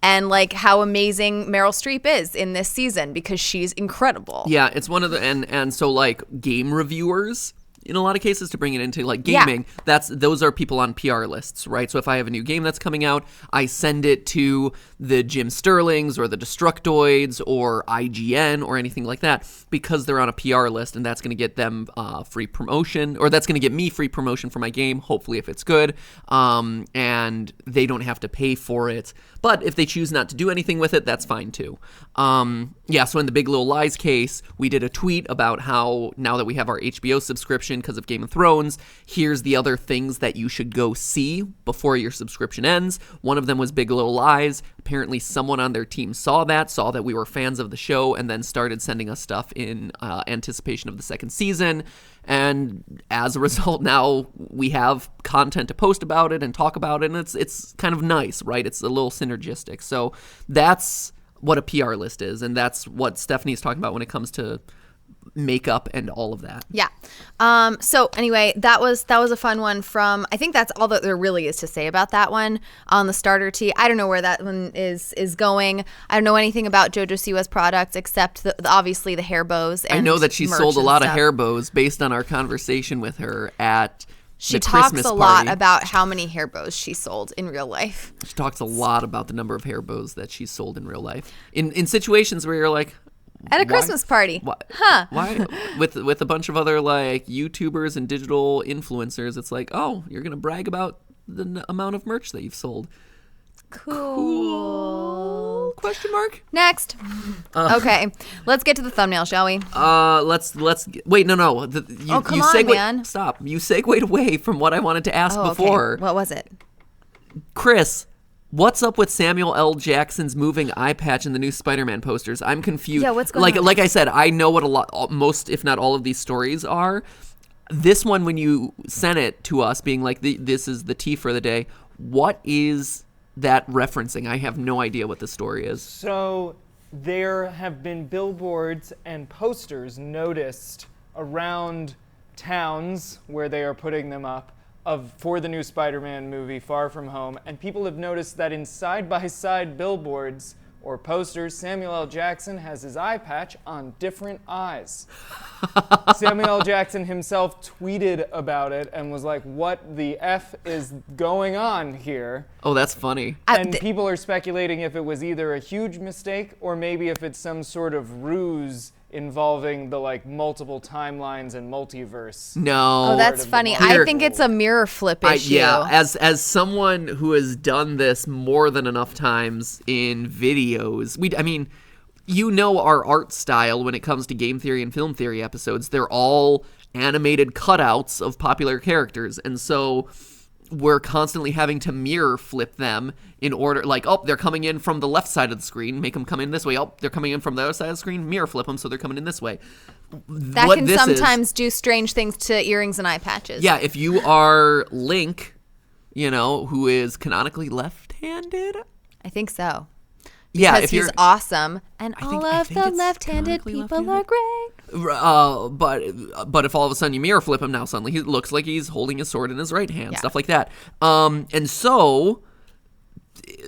and like how amazing Meryl Streep is in this season because she's incredible. Yeah, it's one of the and so like game reviewers in a lot of cases, to bring it into like gaming, those are people on PR lists, right? So if I have a new game that's coming out, I send it to the Jim Sterlings or the Destructoids or IGN or anything like that because they're on a PR list, and that's going to get them free promotion, or that's going to get me free promotion for my game, hopefully if it's good, and they don't have to pay for it. But if they choose not to do anything with it, that's fine too. So in the Big Little Lies case, we did a tweet about how now that we have our HBO subscription because of Game of Thrones, here's the other things that you should go see before your subscription ends. One of them was Big Little Lies. Apparently someone on their team saw that we were fans of the show, and then started sending us stuff in anticipation of the second season. And as a result, now we have content to post about it and talk about it, and it's kind of nice, right? It's a little synergistic. So that's what a PR list is, and that's what Stephanie's talking about when it comes to makeup and all of that. Yeah. So anyway, that was a fun one from, I think that's all that there really is to say about that one on the starter tee. I don't know where that one is going. I don't know anything about JoJo Siwa's products except obviously the hair bows. And I know that she sold a lot of hair bows based on our conversation with her at She talks a lot about how many hair bows she sold in real life. She talks a lot about the number of hair bows that she's sold in real life. In situations where you're like, at a Christmas party. Why? With a bunch of other like YouTubers and digital influencers, it's like, oh, you're going to brag about the amount of merch that you've sold. Cool. Question mark? Next. Okay. Let's get to the thumbnail, shall we? Let's wait, no. Come on, man. Stop. You segued away from what I wanted to ask before. Okay. What was it? Chris, what's up with Samuel L. Jackson's moving eye patch in the new Spider-Man posters? I'm confused. Yeah, what's going on? Like I said, I know what most, if not all of these stories are. This one, when you sent it to us, being like, this is the tea for the day, what is that referencing? I have no idea what the story is. So there have been billboards and posters noticed around towns where they are putting them up for the new Spider-Man movie, Far From Home, and people have noticed that in side-by-side billboards or posters, Samuel L. Jackson has his eye patch on different eyes. Samuel L. Jackson himself tweeted about it and was like, what the F is going on here? Oh, that's funny. And people are speculating if it was either a huge mistake or maybe if it's some sort of ruse involving the like multiple timelines and multiverse. No. Oh, that's funny. I think it's a mirror flip issue. As someone who has done this more than enough times in videos, our art style when it comes to game theory and film theory episodes. They're all animated cutouts of popular characters, and so we're constantly having to mirror flip them in order, like, oh, they're coming in from the left side of the screen, make them come in this way. Oh, they're coming in from the other side of the screen, mirror flip them so they're coming in this way. That can sometimes do strange things to earrings and eye patches. Yeah, if you are Link, who is canonically left-handed. I think so. Yeah, because he's awesome, and all of the left-handed people are great. But if all of a sudden you mirror flip him, now suddenly he looks like he's holding his sword in his right hand, stuff like that. And so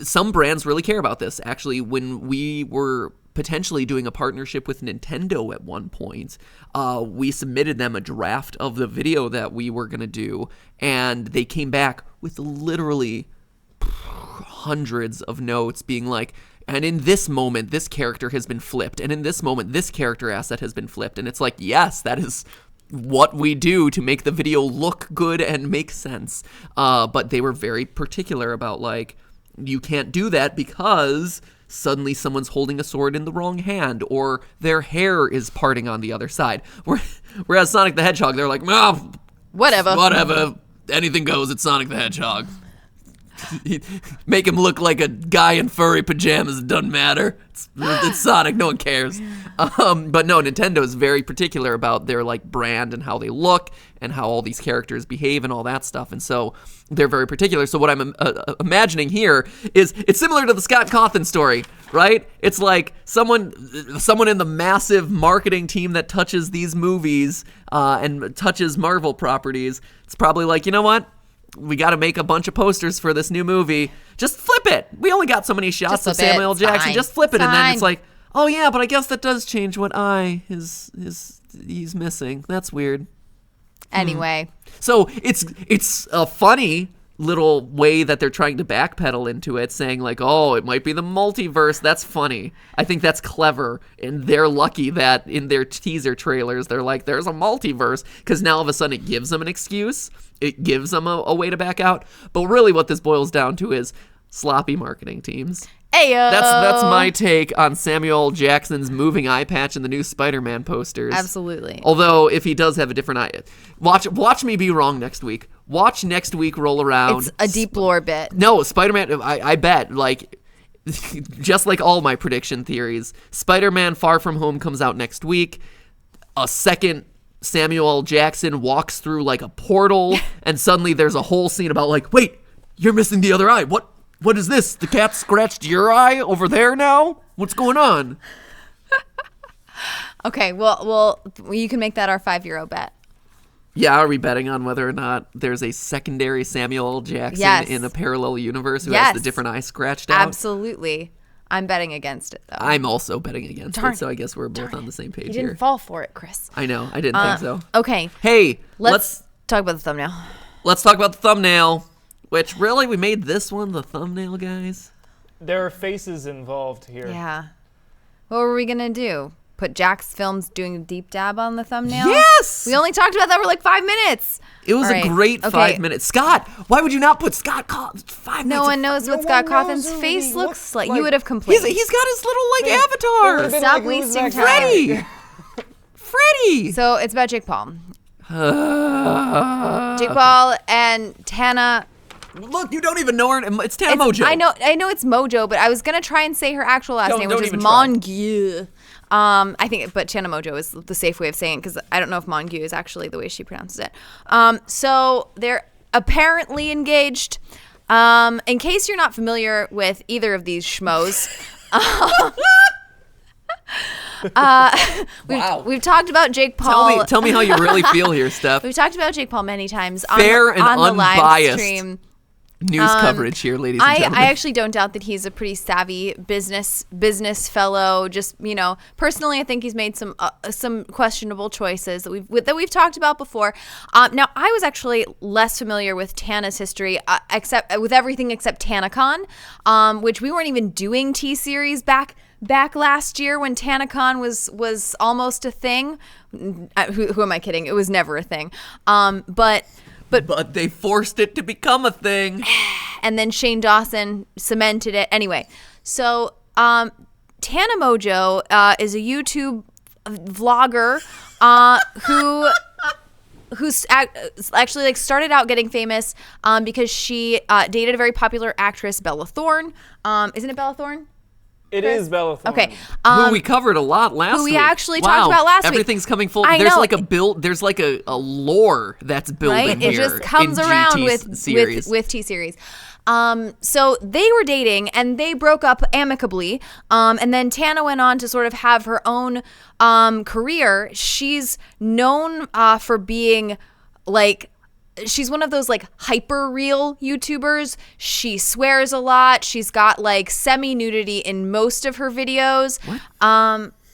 some brands really care about this. Actually, when we were potentially doing a partnership with Nintendo at one point, we submitted them a draft of the video that we were going to do, and they came back with literally hundreds of notes being like, and in this moment, this character has been flipped. And in this moment, this character asset has been flipped. And it's like, yes, that is what we do to make the video look good and make sense. But they were very particular about, like, you can't do that because suddenly someone's holding a sword in the wrong hand or their hair is parting on the other side. Whereas Sonic the Hedgehog, they're like, oh, whatever, anything goes, it's Sonic the Hedgehog. Make him look like a guy in furry pajamas, it doesn't matter. It's Sonic, no one cares. But no, Nintendo is very particular about their like brand and how they look and how all these characters behave and all that stuff. And so they're very particular. So what I'm imagining here is it's similar to the Scott Cawthon story, right? It's like someone in the massive marketing team that touches these movies and touches Marvel properties. It's probably like, you know what? We got to make a bunch of posters for this new movie. Just flip it. We only got so many shots of Samuel L. Jackson. Just flip it. And then it's like, oh yeah, but I guess that does change what eye he's missing. That's weird. Anyway. So it's a funny little way that they're trying to backpedal into it, saying like, oh, it might be the multiverse. That's funny. I think that's clever. And they're lucky that in their teaser trailers, they're like, there's a multiverse. Because now all of a sudden it gives them an excuse. It gives them a way to back out. But really what this boils down to is sloppy marketing teams. Ayo. That's my take on Samuel L. Jackson's moving eye patch in the new Spider-Man posters. Absolutely. Although if he does have a different eye, watch me be wrong next week. Watch next week roll around. It's a deep lore bit. No, Spider-Man. I bet like just like all my prediction theories, Spider-Man Far From Home comes out next week. A second Samuel L. Jackson walks through like a portal, and suddenly there's a whole scene about like, wait, you're missing the other eye. What is this? The cat scratched your eye over there now? What's going on? Okay, well, you can make that our €5 bet. Yeah, are we betting on whether or not there's a secondary Samuel L. Jackson in a parallel universe who has the different eye scratched out? Absolutely. I'm betting against it, though. I'm also betting against it, so I guess we're both on the same page here. You didn't fall for it, Chris. I know. I didn't think so. Okay. Hey, let's talk about the thumbnail. Let's talk about the thumbnail, which really, we made this one the thumbnail, guys. There are faces involved here. Yeah. What were we going to do? Put Jack's Films doing a deep dab on the thumbnail? Yes! We only talked about that for like 5 minutes. It was a great 5 minutes. Scott, why would you not put Scott 5 minutes? No one knows what Scott Cawthon's face looks like. You would have complained. He's got his little like avatar. Stop wasting time. Freddie. So it's about Jake Paul. Jake Paul and Tana. Look, you don't even know her. It's Tana Mongeau. I know it's Mojo, but I was gonna try and say her actual last name, which is Mongeau. I think, but Tana Mongeau is the safe way of saying it because I don't know if Mongeau is actually the way she pronounces it. So they're apparently engaged. In case you're not familiar with either of these schmoes, we've talked about Jake Paul. Tell me how you really feel here, Steph. We've talked about Jake Paul many times Fair and on the live unbiased stream. News coverage here, ladies and gentlemen. I actually don't doubt that he's a pretty savvy business fellow. Just, personally, I think he's made some questionable choices that we've talked about before. Now, I was actually less familiar with Tana's history, except with everything except TanaCon, which we weren't even doing T-Series back last year when TanaCon was almost a thing. Who am I kidding? It was never a thing. But they forced it to become a thing. And then Shane Dawson cemented it. Anyway, so Tana Mongeau is a YouTube vlogger who's actually like started out getting famous because she dated a very popular actress, Bella Thorne. Isn't it Bella Thorne? It is Bella Thorne. Okay. Who we covered a lot last week. Who we actually talked about last week. Everything's coming full. I there's know. like there's like a lore that's building here. It just comes around with T-Series. So they were dating and they broke up amicably. And then Tana went on to sort of have her own career. She's known for being like, she's one of those like hyper real YouTubers. She swears a lot. She's got like semi-nudity in most of her videos.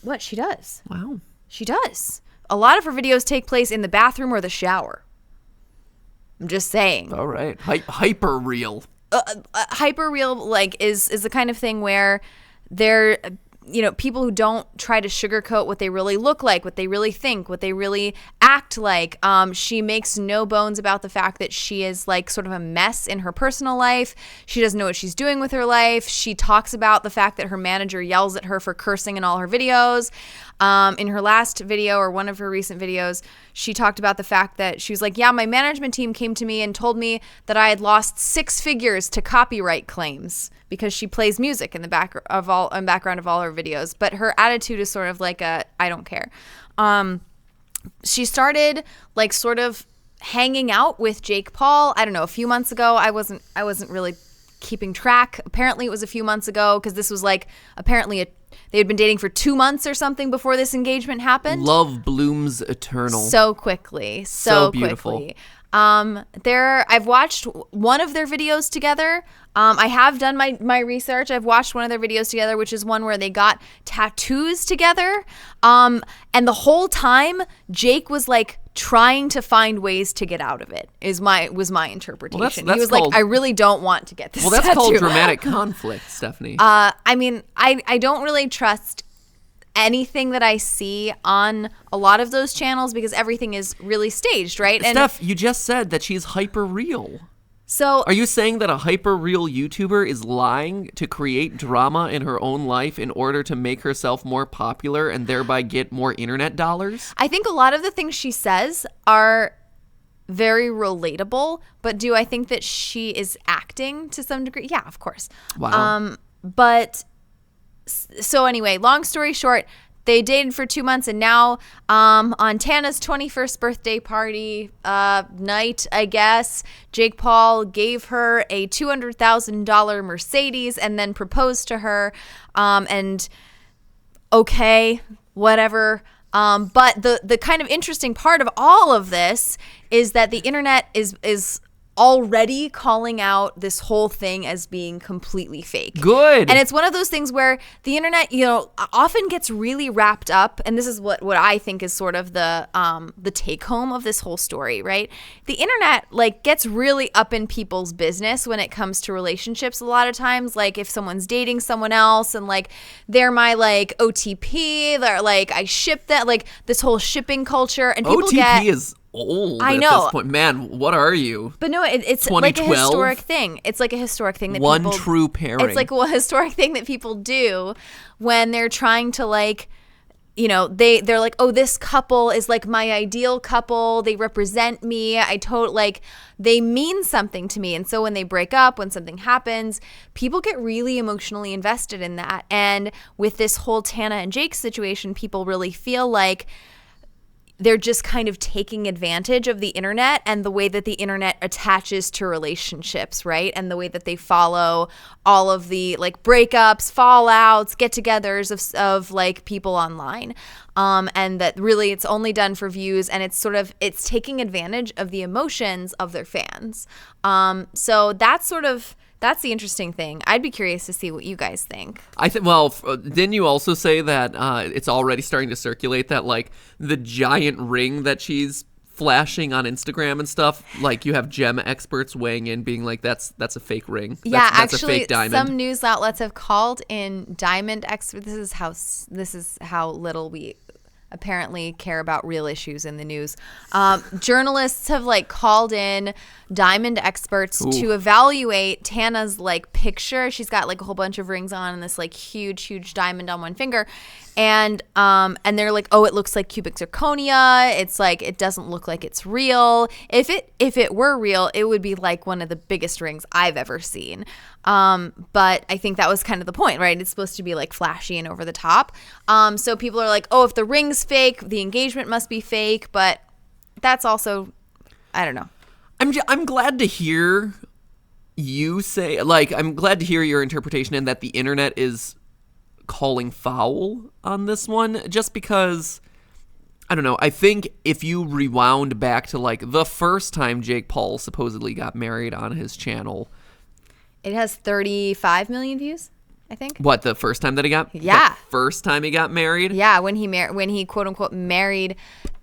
What she does. Wow. She does. A lot of her videos take place in the bathroom or the shower. I'm just saying. All right. Hyper real. hyper real, like, is the kind of thing where they're, people who don't try to sugarcoat what they really look like, what they really think, what they really act like. She makes no bones about the fact that she is like sort of a mess in her personal life. She doesn't know what she's doing with her life. She talks about the fact that her manager yells at her for cursing in all her videos. In her last video, or one of her recent videos, she talked about the fact that she was like, yeah, my management team came to me and told me that I had lost 6 figures to copyright claims because she plays music in the background of all her videos. But her attitude is sort of like I don't care. She started like sort of hanging out with Jake Paul, I don't know, a few months ago. I wasn't really keeping track. Apparently it was a few months ago, because this was like apparently they had been dating for 2 months or something before this engagement happened. Love blooms eternal. So quickly. So beautiful. Quickly. I've watched one of their videos together. I have done my research. I've watched one of their videos together, which is one where they got tattoos together. And the whole time Jake was like trying to find ways to get out of it was my interpretation. Well, he was like, I really don't want to get this tattoo. That's called dramatic conflict, Stephanie. I mean, I don't really trust anything that I see on a lot of those channels because everything is really staged, right? Steph, you just said that she's hyper real. So are you saying that a hyper real YouTuber is lying to create drama in her own life in order to make herself more popular and thereby get more internet dollars? I think a lot of the things she says are very relatable, but do I think that she is acting to some degree? Yeah, of course. Wow. But so anyway, long story short, they dated for 2 months, and now on Tana's 21st birthday party night, I guess, Jake Paul gave her a $200,000 Mercedes and then proposed to her. And okay, whatever. But the kind of interesting part of all of this is that the internet is already calling out this whole thing as being completely fake. Good. And it's one of those things where the internet, often gets really wrapped up, and this is what I think is sort of the take home of this whole story, right? The internet like gets really up in people's business when it comes to relationships a lot of times. Like if someone's dating someone else and like they're my like OTP, they're like I ship that, like this whole shipping culture, and people OTP is old I at know. this point. Man, what are you? But no, it's like a historic thing. It's like a historic thing that one true pairing. It's like a historic thing that people do when they're trying to like, they're like, oh, this couple is like my ideal couple. They represent me. They mean something to me. And so when they break up, when something happens, people get really emotionally invested in that. And with this whole Tana and Jake situation, people really feel like they're just kind of taking advantage of the internet and the way that the internet attaches to relationships, right? And the way that they follow all of the like breakups, fallouts, get-togethers of like people online. And that really it's only done for views, and it's taking advantage of the emotions of their fans. So that's the interesting thing. I'd be curious to see what you guys think. Didn't you also say that it's already starting to circulate that like the giant ring that she's flashing on Instagram and stuff, like you have gem experts weighing in being like that's a fake ring. That's Actually, a fake diamond. Some news outlets have called in diamond experts. This is how little we apparently care about real issues in the news. Journalists have like called in diamond experts to evaluate Tana's like picture. She's got like a whole bunch of rings on and this like huge diamond on one finger. And they're like, oh, it looks like cubic zirconia. It's like, it doesn't look like it's real. If it were real, it would be like one of the biggest rings I've ever seen. But I think that was kind of the point, right? It's supposed to be like flashy and over the top. So people are like, oh, if the ring's fake, the engagement must be fake. But that's also, I don't know. I'm glad to hear you say, like, I'm glad to hear your interpretation and that the internet is calling foul on this one, just because I don't know, I think if you rewound back to like the first time Jake Paul supposedly got married on his channel, it has 35 million views, I think. What, the first time that he got the first time he got married? Yeah, when he quote unquote married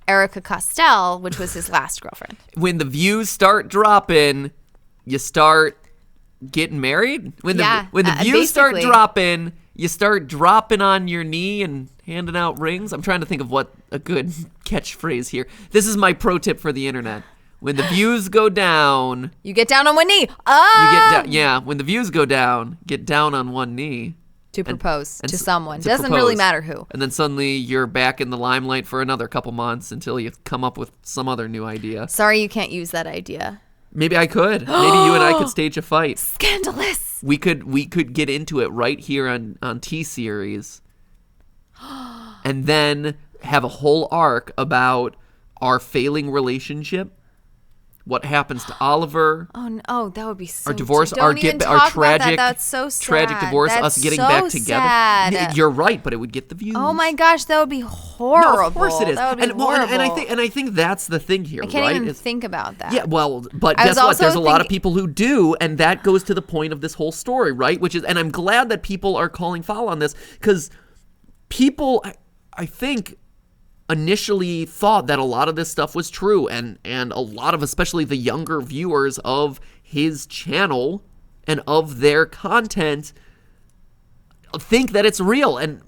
Etika Joy, which was his last girlfriend. When the views start dropping, you start getting married? When Yeah, the views start basically. dropping, you start dropping on your knee and handing out rings. I'm trying to think of what a good catchphrase here. This is my pro tip for the internet. When the views go down, You get down on one knee. you get down. Yeah, when the views go down, get down on one knee. To propose to s- someone. to Doesn't really propose. matter who. And then suddenly you're back in the limelight for another couple months until you come up with some other new idea. Sorry you can't use that idea. Maybe I could. Maybe you and I could stage a fight. Scandalous. We could get into it right here on T-Series. And then have a whole arc about our failing relationship. What happens to Oliver? Oh, that would be so. Our divorce, don't our even get, our talk about tragic, that. That's so sad. tragic divorce, That's us getting so back together. sad. You're right, but it would get the views. Oh my gosh, that would be horrible. No, of course it is. That would be and, well, horrible. and I think that's the thing here, I can't right? even Is- think about that. Yeah, well, but I was guess what? also There's a lot of thinking- people who do, and that goes to the point of this whole story, right? Which is, and I'm glad that people are calling foul on this, because people, I think, initially thought that a lot of this stuff was true, and a lot of, especially the younger viewers of his channel and of their content, think that it's real, and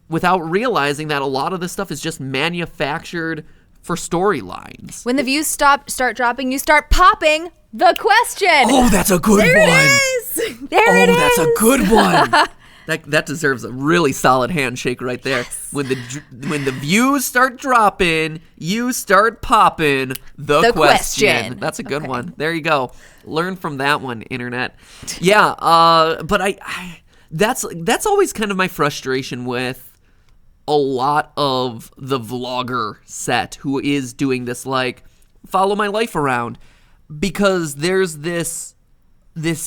without realizing that a lot of this stuff is just manufactured for storylines. When the views start dropping, you start popping the question. Oh, that's a good there one. it is. There it is. That's a good one. That deserves a really solid handshake right there. When the views start dropping, you start popping the question. That's a good Okay. one. There you go. Learn from that one, internet. Yeah, but I that's always kind of my frustration with a lot of the vlogger set who is doing this, like, follow my life around, because there's this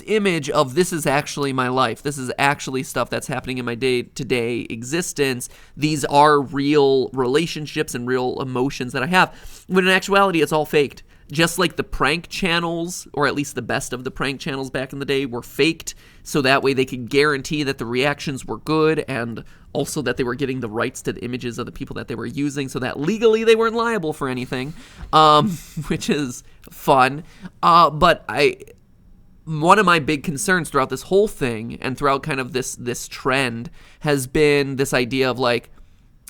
image of, this is actually my life. This is actually stuff that's happening in my day-to-day existence. These are real relationships and real emotions that I have. When in actuality, it's all faked. Just like the prank channels, or at least the best of the prank channels back in the day, were faked, so that way they could guarantee that the reactions were good, and also that they were getting the rights to the images of the people that they were using, so that legally they weren't liable for anything, which is fun. But one of my big concerns throughout this whole thing, and throughout kind of this trend, has been this idea of, like,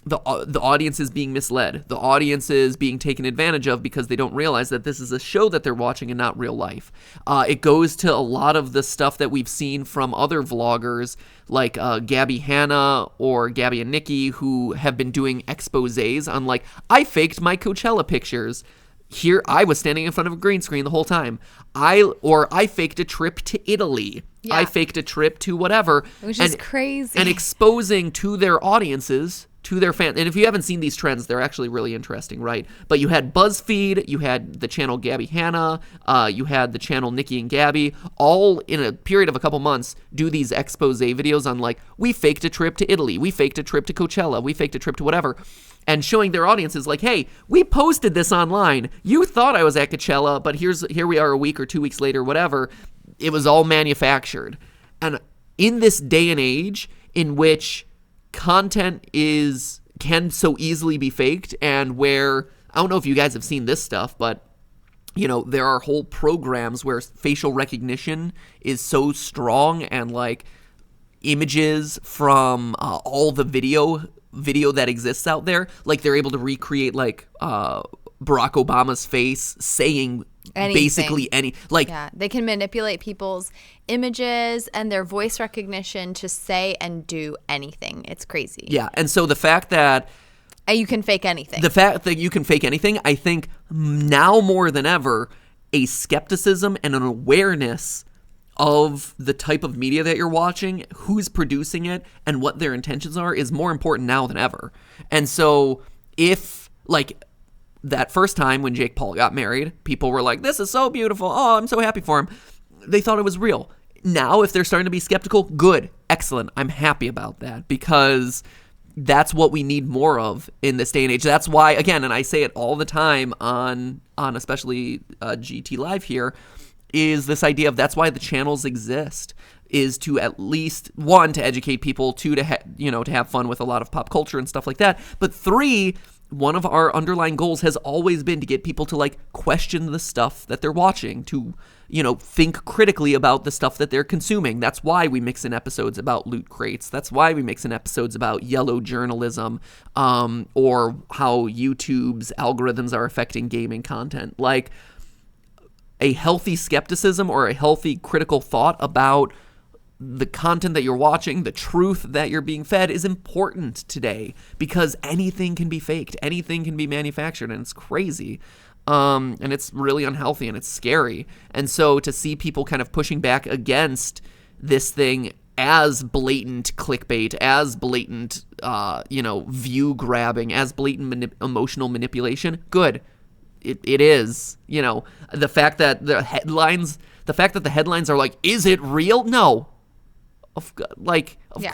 the audience is being misled. The audience is being taken advantage of because they don't realize that this is a show that they're watching and not real life. It goes to a lot of the stuff that we've seen from other vloggers, like Gabby Hanna or Gabby and Nikki, who have been doing exposés on, like, I faked my Coachella pictures. Here, I was standing in front of a green screen the whole time. I faked a trip to Italy. Yeah. I faked a trip to whatever. Which is crazy. And exposing to their audiences, to their fans. And if you haven't seen these trends, they're actually really interesting, right? But you had BuzzFeed, you had the channel Gabby Hanna, you had the channel Nikki and Gabby, all in a period of a couple months do these expose videos on, like, we faked a trip to Italy, we faked a trip to Coachella, we faked a trip to whatever. And showing their audiences, like, hey, we posted this online. You thought I was at Coachella, but here we are a week or 2 weeks later, whatever. It was all manufactured. And in this day and age in which content can so easily be faked, and where, I don't know if you guys have seen this stuff, but, you know, there are whole programs where facial recognition is so strong, and, like, images from all the video that exists out there, like, they're able to recreate, like, Barack Obama's face saying Anything. basically Yeah, they can manipulate people's images and their voice recognition to say and do anything. It's crazy. Yeah, and so the fact that You can fake anything. you can fake anything, I think now more than ever, a skepticism and an awareness of the type of media that you're watching, who's producing it, and what their intentions are is more important now than ever. And so if, like, that first time when Jake Paul got married, people were like, this is so beautiful. Oh, I'm so happy for him. They thought it was real. Now, if they're starting to be skeptical, good, excellent. I'm happy about that, because that's what we need more of in this day and age. That's why, again, and I say it all the time on especially GTeaLive here, is this idea of, that's why the channels exist, is to at least, one, to educate people, two, to have fun with a lot of pop culture and stuff like that, but three, one of our underlying goals has always been to get people to like question the stuff that they're watching, to, you know, think critically about the stuff that they're consuming. That's why we mix in episodes about loot crates. That's why we mix in episodes about yellow journalism, or how YouTube's algorithms are affecting gaming content. Like, a healthy skepticism or a healthy critical thought about the content that you're watching, the truth that you're being fed, is important today, because anything can be faked, anything can be manufactured, and it's crazy. And it's really unhealthy, and it's scary. And so to see people kind of pushing back against this thing as blatant clickbait, as blatant, view grabbing, as blatant emotional manipulation, good. It is, you know, the fact that the headlines are like, is it real? No. Of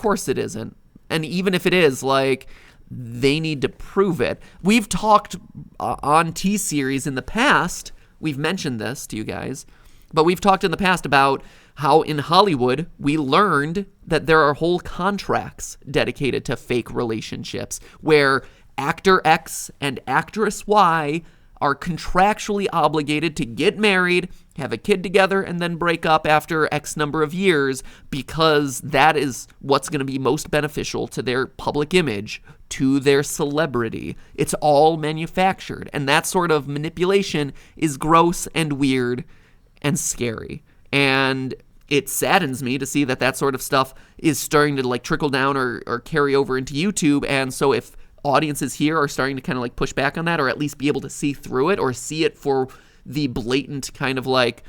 course it isn't. And even if it is, like, they need to prove it. We've talked on T-Series in the past, we've mentioned this to you guys, but we've talked in the past about how in Hollywood we learned that there are whole contracts dedicated to fake relationships where actor X and actress Y are contractually obligated to get married, have a kid together, and then break up after X number of years, because that is what's going to be most beneficial to their public image, to their celebrity. It's all manufactured, and that sort of manipulation is gross and weird and scary. And it saddens me to see that that sort of stuff is starting to like trickle down or carry over into YouTube. And so if audiences here are starting to kind of like push back on that, or at least be able to see through it, or see it for the blatant kind of like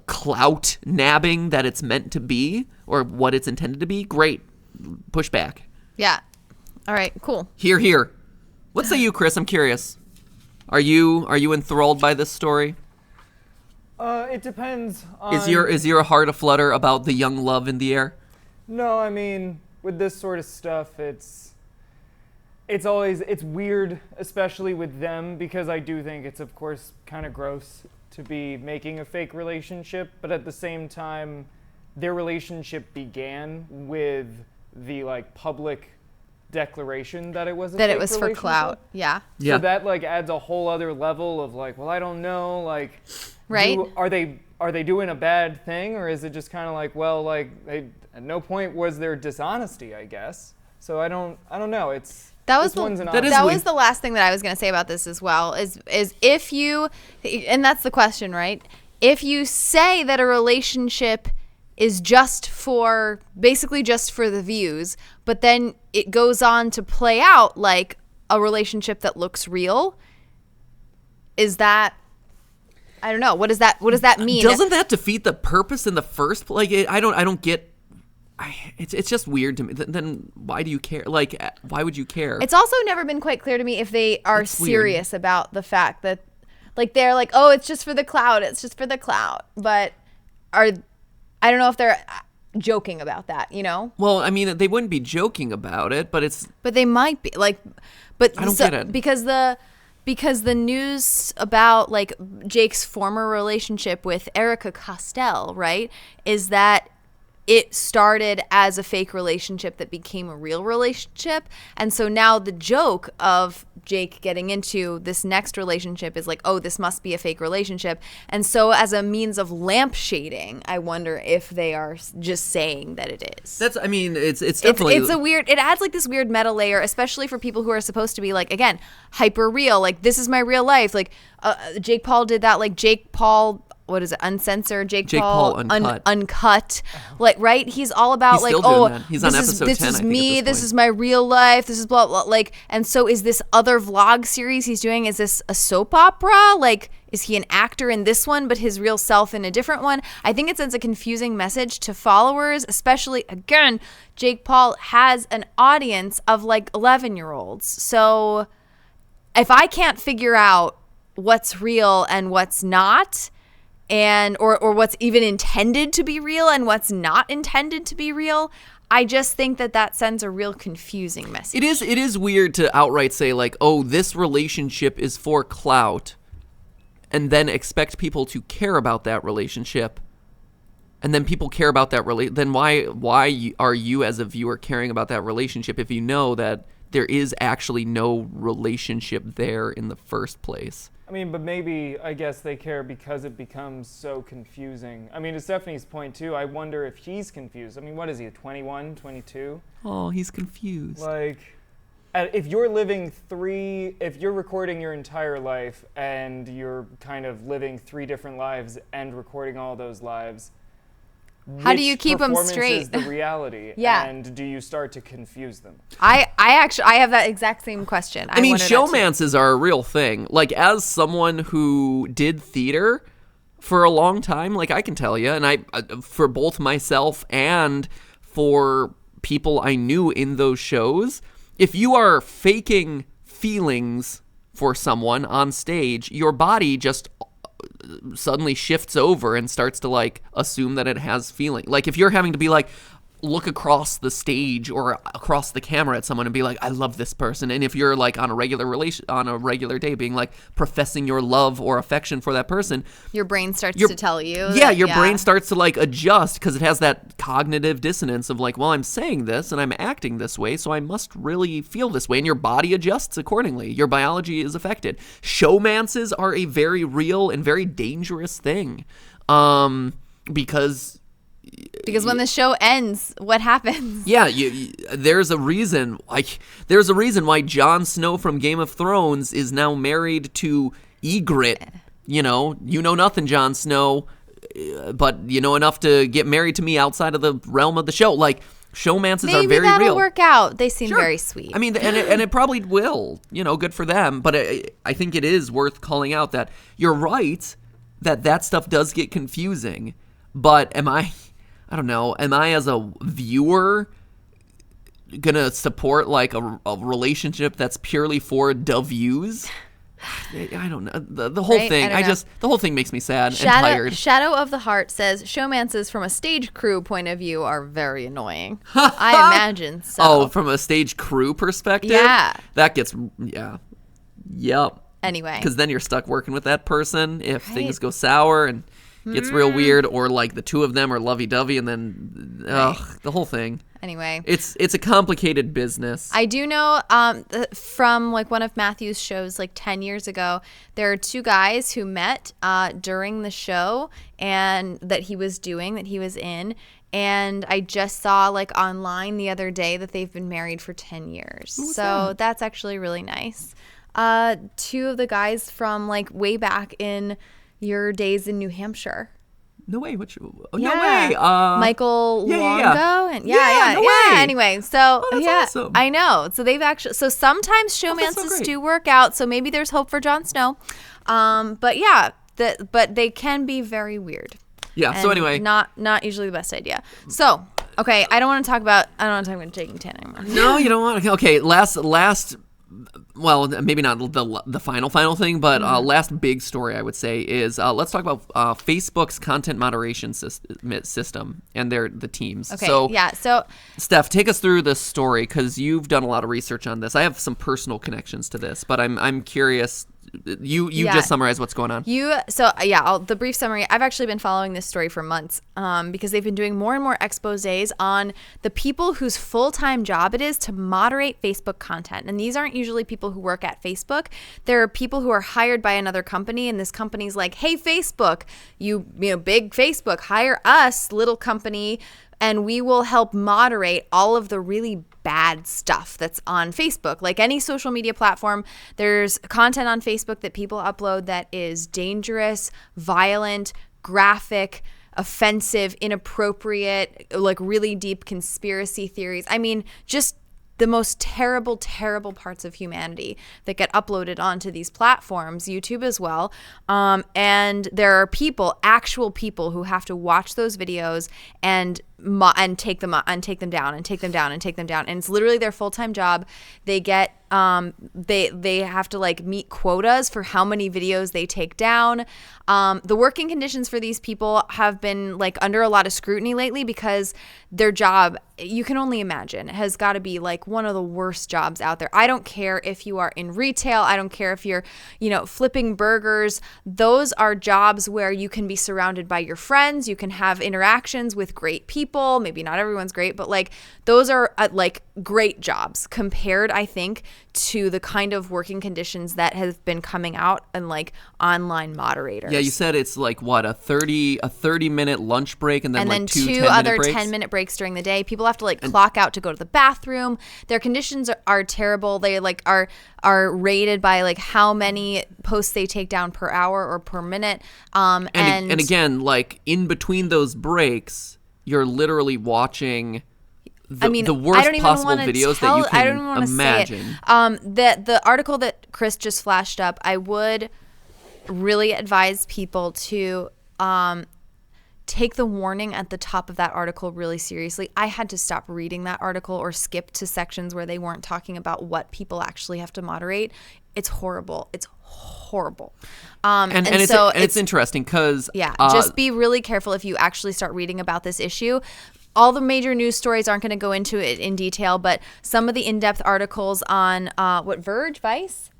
clout nabbing that it's meant to be, or what it's intended to be, great. Push back. Yeah. All right, cool. Here. What say you, Chris? I'm curious. Are you enthralled by this story? It depends on... Is your heart aflutter about the young love in the air? No, I mean, with this sort of stuff, it's weird, especially with them, because I do think it's, of course, kind of gross to be making a fake relationship, but at the same time, their relationship began with the, like, public declaration that it was a that fake it was for clout. Yeah. So that, like, adds a whole other level of, like, well, I don't know, like, right? Are they doing a bad thing, or is it just kind of like, well, like, at no point was there dishonesty, I guess. So I don't know. That was the last thing that I was going to say about this as well, is if you, and that's the question, right? If you say that a relationship is basically just for the views, but then it goes on to play out like a relationship that looks real, is that, I don't know, what does that mean? Doesn't that defeat the purpose in the first place? Like, I don't get. It's just weird to me. Then why do you care? Like, why would you care? It's also never been quite clear to me if they are serious about the fact that, like, they're like, oh, it's just for the clout. It's just for the clout. But I don't know if they're joking about that, you know? Well, I mean, they wouldn't be joking about it, but they might be. Like, but I don't get it. Because the news about, like, Jake's former relationship with Etika Joy, right, is that it started as a fake relationship that became a real relationship. And so now the joke of Jake getting into this next relationship is like, oh, this must be a fake relationship. And so as a means of lampshading, I wonder if they are just saying that it is. It's definitely... It's a weird... It adds, like, this weird meta layer, especially for people who are supposed to be, like, again, hyper real. Like, this is my real life. Like, Jake Paul did that. Like, Jake Paul... What is it? Uncensored. Jake Paul uncut. Like, right? He's all about, he's like, still doing that. He's on episode 10. This is me. This is my real life. This is blah blah. Like, and so is this other vlog series he's doing? Is this a soap opera? Like, is he an actor in this one, but his real self in a different one? I think it sends a confusing message to followers, especially, again, Jake Paul has an audience of, like, 11-year-olds. So if I can't figure out what's real and what's not, and or what's even intended to be real and what's not intended to be real, I just think that sends a real confusing message. It is weird to outright say, like, oh, this relationship is for clout, and then expect people to care about that relationship, and then people care about that then why are you as a viewer caring about that relationship if you know that there is actually no relationship there in the first place. I mean, but maybe, I guess they care because it becomes so confusing. I mean, to Stephanie's point, too, I wonder if he's confused. I mean, what is he, 21, 22? Oh, he's confused. Like, if you're if you're recording your entire life and you're kind of living 3 different lives and recording all those lives, how do you keep them performance straight? Is the reality? Yeah. And do you start to confuse them? I have that exact same question. I mean, showmances are a real thing. Like, as someone who did theater for a long time, like, I can tell you, and I for both myself and for people I knew in those shows, if you are faking feelings for someone on stage, your body just suddenly shifts over and starts to like assume that it has feeling. Like if you're having to be like look across the stage or across the camera at someone and be like, I love this person, and if you're like on a regular day being like professing your love or affection for that person, your brain starts to tell you. Your brain starts to like adjust because it has that cognitive dissonance of like, well, I'm saying this and I'm acting this way, so I must really feel this way, and your body adjusts accordingly. Your biology is affected. Showmances are a very real and very dangerous thing, because when the show ends, what happens? Yeah, there's a reason why Jon Snow from Game of Thrones is now married to Ygritte. You know nothing, Jon Snow, but you know enough to get married to me outside of the realm of the show. Like, showmances are very Maybe that'll real. work out. They seem Sure. very sweet. I mean, and it probably will. Good for them. But I think it is worth calling out that you're right that stuff does get confusing. But am I as a viewer gonna support like a relationship that's purely for the views? I don't know. The whole thing. The whole thing makes me sad and tired. Shadow of the Heart says showmances from a stage crew point of view are very annoying. I imagine so. Oh, from a stage crew perspective? Yeah. That gets Yep. Anyway. Because then you're stuck working with that person if things go sour and gets real weird, or like the two of them are lovey-dovey and then the whole thing. Anyway, it's a complicated business. I do know from like one of Matthew's shows like 10 years ago, there are 2 guys who met during the show and that he was in, and I just saw like online the other day that they've been married for 10 years. So that's actually really nice. 2 of the guys from like way back in your days in New Hampshire. No way. No way. Michael Longo. And No way. Anyway, so that's awesome. I know. So they've actually, so sometimes showmances do work out. So maybe there's hope for Jon Snow. But yeah, but they can be very weird. Yeah. So anyway, not usually the best idea. So okay, I don't want to talk about taking Tana anymore. No, you don't want to. Okay, last. Well, maybe not the final thing, but last big story I would say is let's talk about Facebook's content moderation system and the teams. Okay. So Steph, take us through this story because you've done a lot of research on this. I have some personal connections to this, but I'm curious. You just summarize what's going on. The brief summary. I've actually been following this story for months because they've been doing more and more exposés on the people whose full-time job it is to moderate Facebook content. And these aren't usually people who work at Facebook. There are people who are hired by another company, and this company's like, hey, Facebook, you big Facebook, hire us, little company, and we will help moderate all of the really bad stuff that's on Facebook. Like any social media platform, there's content on Facebook that people upload that is dangerous, violent, graphic, offensive, inappropriate, like really deep conspiracy theories. I mean, just the most terrible, terrible parts of humanity that get uploaded onto these platforms, YouTube as well. And there are actual people who have to watch those videos and take them down and take them down and take them down. And it's literally their full-time job. They get they have to like meet quotas for how many videos they take down. The working conditions for these people have been like under a lot of scrutiny lately because their job, you can only imagine, has got to be like one of the worst jobs out there. I don't care if you are in retail. I don't care if you're, flipping burgers. Those are jobs where you can be surrounded by your friends. You can have interactions with great people. people. Maybe not everyone's great, but like those are like great jobs compared, I think, to the kind of working conditions that have been coming out and like online moderators. Yeah, you said it's like what, a 30-minute lunch break and then like two 2 10-minute other breaks? 10-minute breaks during the day. People have to like clock out to go to the bathroom. Their conditions are terrible. They like are rated by like how many posts they take down per hour or per minute. And again, like in between those breaks, you're literally watching the worst possible videos that you can imagine. The article that Chris just flashed up, I would really advise people to take the warning at the top of that article really seriously. I had to stop reading that article or skip to sections where they weren't talking about what people actually have to moderate. It's horrible. It's horrible. And it's interesting because just be really careful if you actually start reading about this issue. All the major news stories aren't going to go into it in detail, but some of the in-depth articles on Verge, Vice?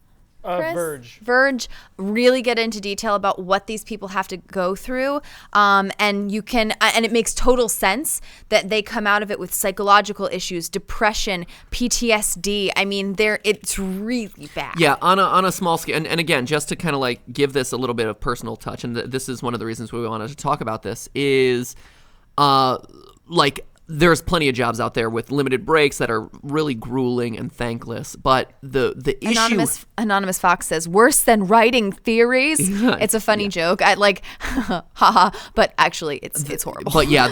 Chris? Verge really get into detail about what these people have to go through, and you can, and it makes total sense that they come out of it with psychological issues, depression, PTSD. I mean, it's really bad. Yeah, on a small scale, and again, just to kind of like give this a little bit of personal touch, and this is one of the reasons we wanted to talk about this is, like, there's plenty of jobs out there with limited breaks that are really grueling and thankless, but the issue... Anonymous Fox says, worse than writing theories. It's a funny joke. I like, haha, but actually it's horrible. But yeah,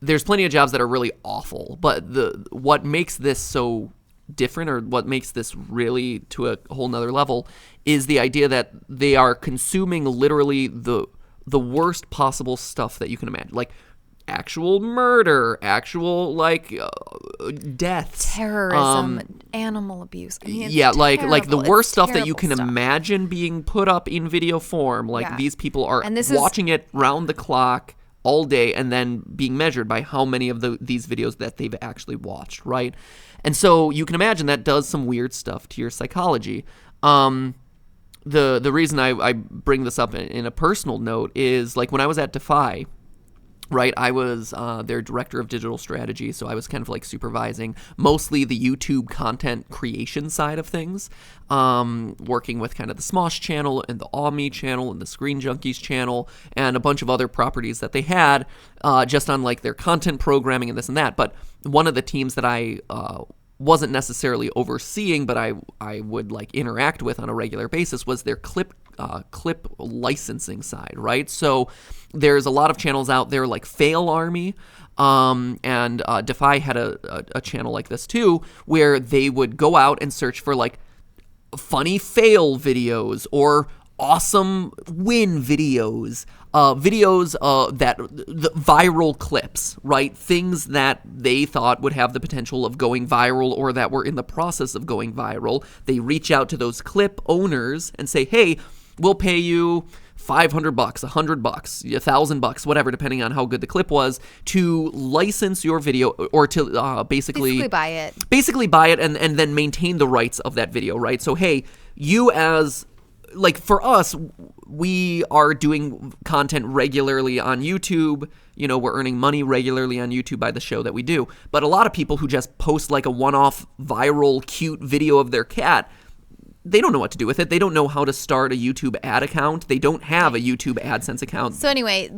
there's plenty of jobs that are really awful, but what makes this so different, or what makes this really to a whole nother level, is the idea that they are consuming literally the worst possible stuff that you can imagine. Like, actual murder, actual like deaths, terrorism, animal abuse. I mean, like the worst stuff that you can imagine being put up in video form. Like these people are watching it round the clock all day and then being measured by how many of these videos that they've actually watched, right? And so you can imagine that does some weird stuff to your psychology. The reason I bring this up in a personal note is like when I was at Defy, right, I was their director of digital strategy, so I was kind of like supervising mostly the YouTube content creation side of things, working with kind of the Smosh channel and the Omni channel and the Screen Junkies channel and a bunch of other properties that they had just on like their content programming and this and that. But one of the teams that I wasn't necessarily overseeing, but I would like interact with on a regular basis was their clip licensing side, right? So there's a lot of channels out there like Fail Army, and Defy had a channel like this too, where they would go out and search for like funny fail videos or awesome win videos, that the viral clips, right? Things that they thought would have the potential of going viral or that were in the process of going viral. They reach out to those clip owners and say, hey, we'll pay you $500, $100, $1,000, whatever, depending on how good the clip was, to license your video or to basically buy it. Basically buy it and then maintain the rights of that video, right? So, hey, you as... like for us, we are doing content regularly on YouTube. You know, we're earning money regularly on YouTube by the show that we do. But a lot of people who just post like a one-off viral cute video of their cat, they don't know what to do with it. They don't know how to start a YouTube ad account. They don't have a YouTube AdSense account. So anyway,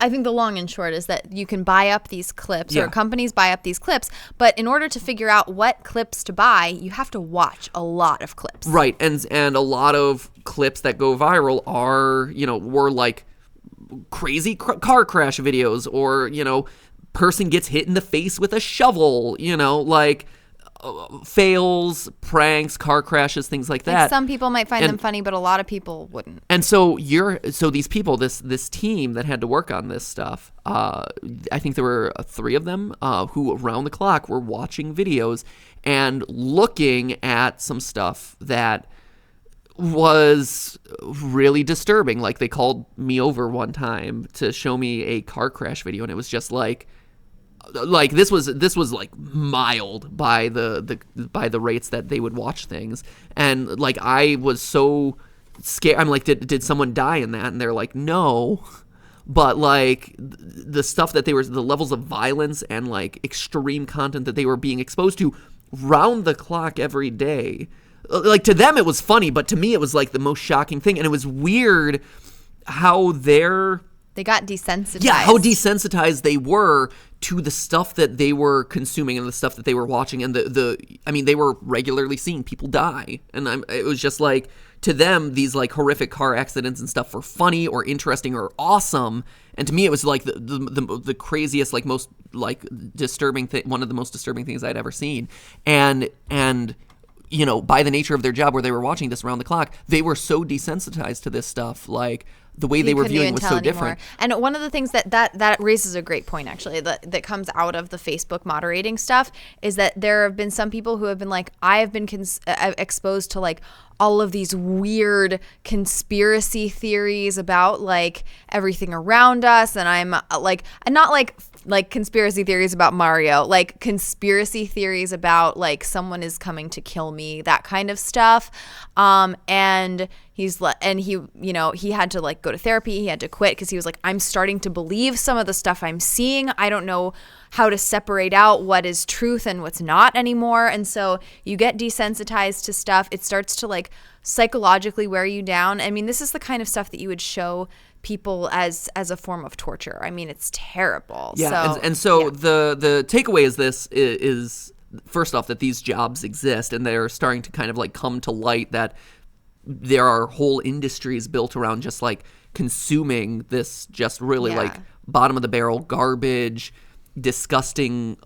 I think the long and short is that you can buy up these clips, or companies buy up these clips, but in order to figure out what clips to buy, you have to watch a lot of clips. Right, and a lot of clips that go viral are, were like crazy car crash videos, or, person gets hit in the face with a shovel, like... fails, pranks, car crashes, things like that. Like some people might find them funny, but a lot of people wouldn't. And so these people, this team that had to work on this stuff, I think there were 3 of them who around the clock were watching videos and looking at some stuff that was really disturbing. Like they called me over one time to show me a car crash video, and it was just like this was like mild by the rates that they would watch things, and like I was so scared. I'm like, did someone die in that? And they're like, no. but like the stuff that the levels of violence and like extreme content that they were being exposed to round the clock every day. Like to them it was funny, but to me it was like the most shocking thing, and it was weird how they got desensitized. Yeah, how desensitized they were to the stuff that they were consuming and the stuff that they were watching, and I mean, they were regularly seeing people die, and it was just like, to them, these like horrific car accidents and stuff were funny or interesting or awesome, and to me, it was like the craziest, like most like disturbing thing, one of the most disturbing things I'd ever seen, and you know, by the nature of their job where they were watching this around the clock, they were so desensitized to this stuff, like the way they were viewing was so different. And one of the things that raises a great point, actually, that comes out of the Facebook moderating stuff is that there have been some people who have been like, I have been exposed to like all of these weird conspiracy theories about like everything around us, and I'm like, and not like conspiracy theories about Mario, like conspiracy theories about like someone is coming to kill me, that kind of stuff. And he had to like go to therapy. He had to quit because he was like, I'm starting to believe some of the stuff I'm seeing. I don't know how to separate out what is truth and what's not anymore. And so you get desensitized to stuff. It starts to like psychologically wear you down. I mean, this is the kind of stuff that you would show people as a form of torture. I mean, it's terrible. Yeah, so the takeaway is first off that these jobs exist, and they're starting to kind of like come to light that there are whole industries built around just like consuming this just really like bottom of the barrel garbage, disgusting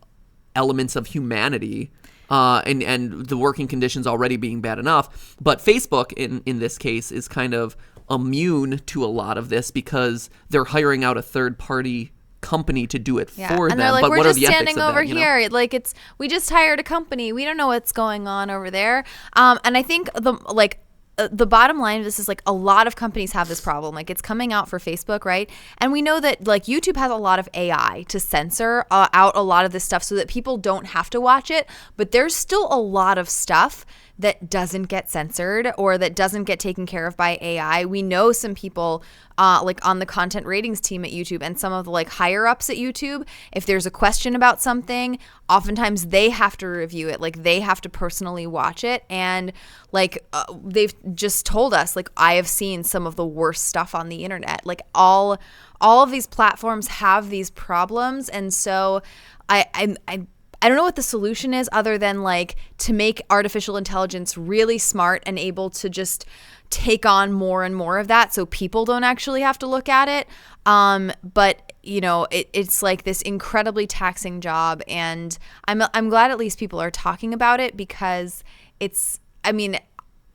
elements of humanity. And the working conditions already being bad enough. But Facebook, in this case, is kind of immune to a lot of this because they're hiring out a third-party company to do it for them. And they're like, but we're what just are the standing ethics of over that, here. Like we just hired a company. We don't know what's going on over there. And I think the bottom line of this is like a lot of companies have this problem. Like it's coming out for Facebook, right? And we know that like YouTube has a lot of AI to censor out a lot of this stuff so that people don't have to watch it. But there's still a lot of stuff that doesn't get censored or that doesn't get taken care of by AI. We know some people like on the content ratings team at YouTube and some of the like higher ups at YouTube, if there's a question about something, oftentimes they have to review it. Like they have to personally watch it. And like they've just told us, like, I have seen some of the worst stuff on the internet. Like all of these platforms have these problems. And so I don't know what the solution is other than like to make artificial intelligence really smart and able to just take on more and more of that so people don't actually have to look at it. But you know, it's like this incredibly taxing job, and I'm glad at least people are talking about it because it's, I mean,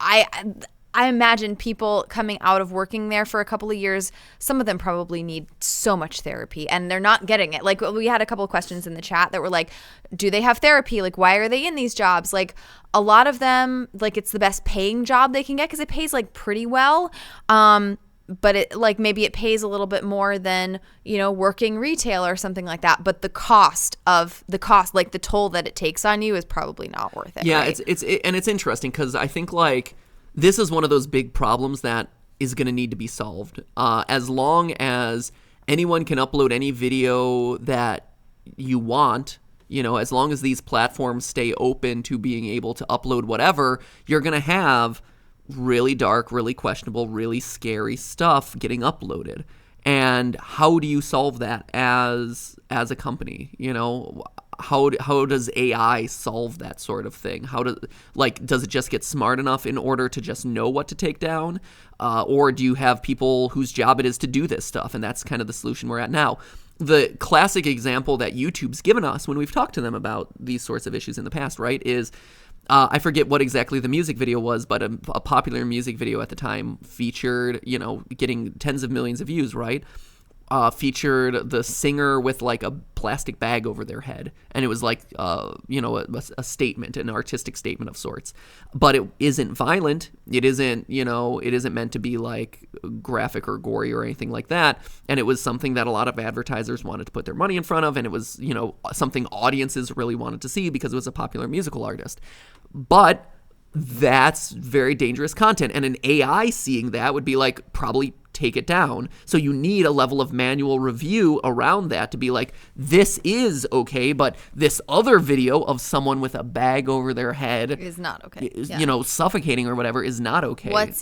I imagine people coming out of working there for a couple of years, some of them probably need so much therapy and they're not getting it. Like we had a couple of questions in the chat that were like, do they have therapy? Like, why are they in these jobs? Like a lot of them, like it's the best paying job they can get because it pays like pretty well. But it like maybe it pays a little bit more than, you know, working retail or something like that. But the cost, like the toll that it takes on you is probably not worth it. Yeah, right? It's interesting because I think like this is one of those big problems that is going to need to be solved. As long as anyone can upload any video that you want, you know, as long as these platforms stay open to being able to upload whatever, you're going to have really dark, really questionable, really scary stuff getting uploaded. And how do you solve that as a company? You know, how does AI solve that sort of thing? Does it just get smart enough in order to just know what to take down? Or do you have people whose job it is to do this stuff? And that's kind of the solution we're at now. The classic example that YouTube's given us when we've talked to them about these sorts of issues in the past, right, is I forget what exactly the music video was, but a popular music video at the time featured, you know, getting tens of millions of views, right? Featured the singer with like a plastic bag over their head. And it was like, you know, a statement, an artistic statement of sorts. But it isn't violent. It isn't, you know, it isn't meant to be like graphic or gory or anything like that. And it was something that a lot of advertisers wanted to put their money in front of. And it was, you know, something audiences really wanted to see because it was a popular musical artist. But that's very dangerous content. And an AI seeing that would be like probably take it down. So you need a level of manual review around that to be like, this is okay, but this other video of someone with a bag over their head is not okay. You know, suffocating or whatever is not okay. What's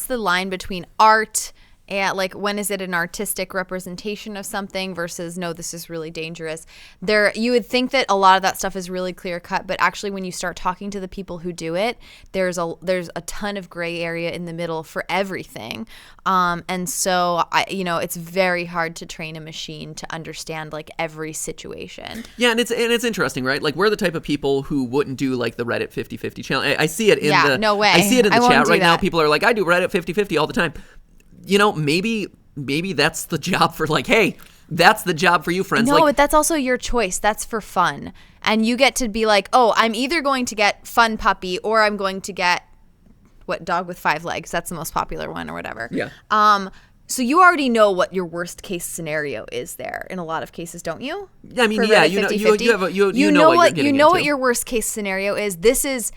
the line between art and like when is it an artistic representation of something versus no, this is really dangerous? You would think that a lot of that stuff is really clear cut, but actually when you start talking to the people who do it, there's a ton of gray area in the middle for everything. And so it's very hard to train a machine to understand like every situation. Yeah, and it's interesting, right? Like we're the type of people who wouldn't do like the Reddit 50-50 challenge. I see it in no way. I see it in the chat right now. That. People are like, I do Reddit 50-50 all the time. You know, maybe that's the job for like, hey, that's the job for you, friends. No, like, but that's also your choice. That's for fun. And you get to be like, oh, I'm either going to get fun puppy or I'm going to get dog with 5 legs. That's the most popular one or whatever. Yeah. So you already know what your worst case scenario is there in a lot of cases, don't you? I mean, yeah, you know what you're getting into. What your worst case scenario is. This is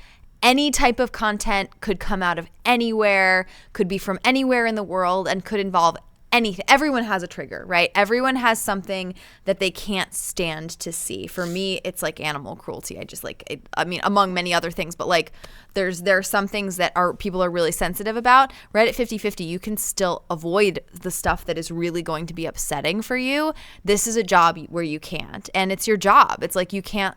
any type of content could come out of anywhere, could be from anywhere in the world, and could involve anything. Everyone has a trigger, right? Everyone has something that they can't stand to see. For me, it's like animal cruelty. I just among many other things, but like there are some things that people are really sensitive about. Reddit 50-50, you can still avoid the stuff that is really going to be upsetting for you. This is a job where you can't, and it's your job. It's like you can't.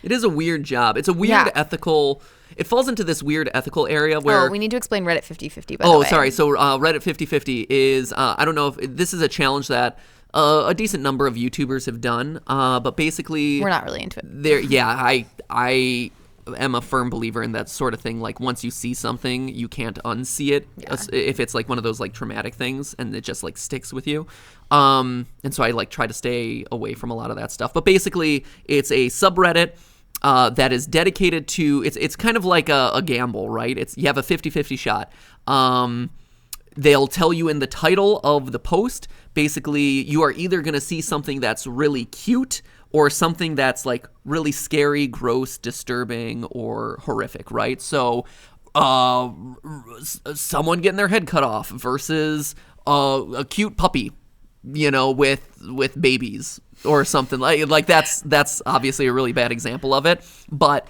It is a weird job. It's a weird ethical. It falls into this weird ethical area where. We need to explain Reddit 50-50. By the way. Oh, sorry. So Reddit 50-50 is I don't know if this is a challenge that a decent number of YouTubers have done, but basically we're not really into it. I am a firm believer in that sort of thing. Like once you see something, you can't unsee it. Yeah. If it's like one of those like traumatic things and it just like sticks with you. And so I like try to stay away from a lot of that stuff. But basically, it's a subreddit that is dedicated to it's kind of like a gamble, right? You have a 50-50 shot. They'll tell you in the title of the post, basically, you are either going to see something that's really cute or something that's like really scary, gross, disturbing, or horrific, right? So someone getting their head cut off versus a cute puppy, you know, with babies or something like that's obviously a really bad example of it, but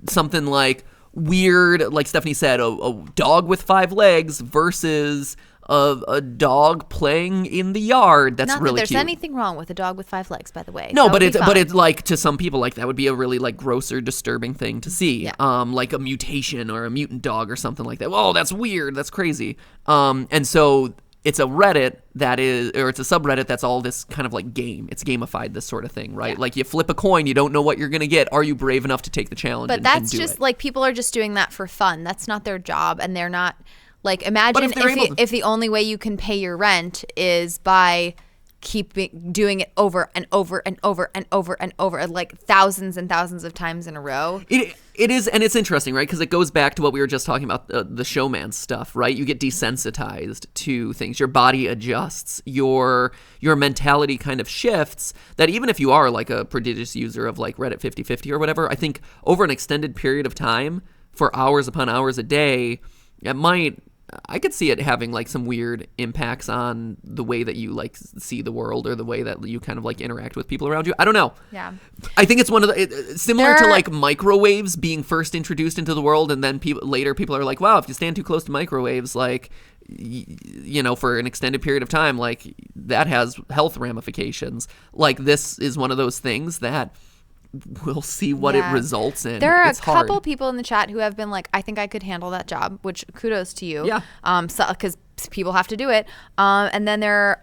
something like weird, like Stephanie said, a dog with 5 legs versus a dog playing in the yard. That's Not really that there's cute. anything wrong with a dog with 5 legs, by the way. No, but it's like to some people like that would be a really like gross or disturbing thing to see. Yeah. Like a mutation or a mutant dog or something like that. Oh, that's weird. That's crazy. And so it's a Reddit it's a subreddit that's all this kind of like game. It's gamified, this sort of thing, right? Yeah. Like you flip a coin, you don't know what you're going to get. Are you brave enough to take the challenge? But that's just like people are just doing that for fun. That's not their job, and they're not like imagine if the only way you can pay your rent is by doing it over and over and over and over and over, like thousands and thousands of times in a row. It is, and it's interesting, right? Because it goes back to what we were just talking about, the showman stuff, right? You get desensitized to things. Your body adjusts. Your mentality kind of shifts. That even if you are like a prodigious user of like Reddit 50-50 or whatever, I think over an extended period of time, for hours upon hours a day, I could see it having like some weird impacts on the way that you like see the world or the way that you kind of like interact with people around you. I don't know. Yeah. I think it's one of the similar to like microwaves being first introduced into the world, and then people are like, wow, if you stand too close to microwaves, like you know, for an extended period of time, like that has health ramifications. Like this is one of those things that we'll see what it results in. There are a couple people in the chat who have been like, I think I could handle that job, which kudos to you. Yeah. Because people have to do it. And then there's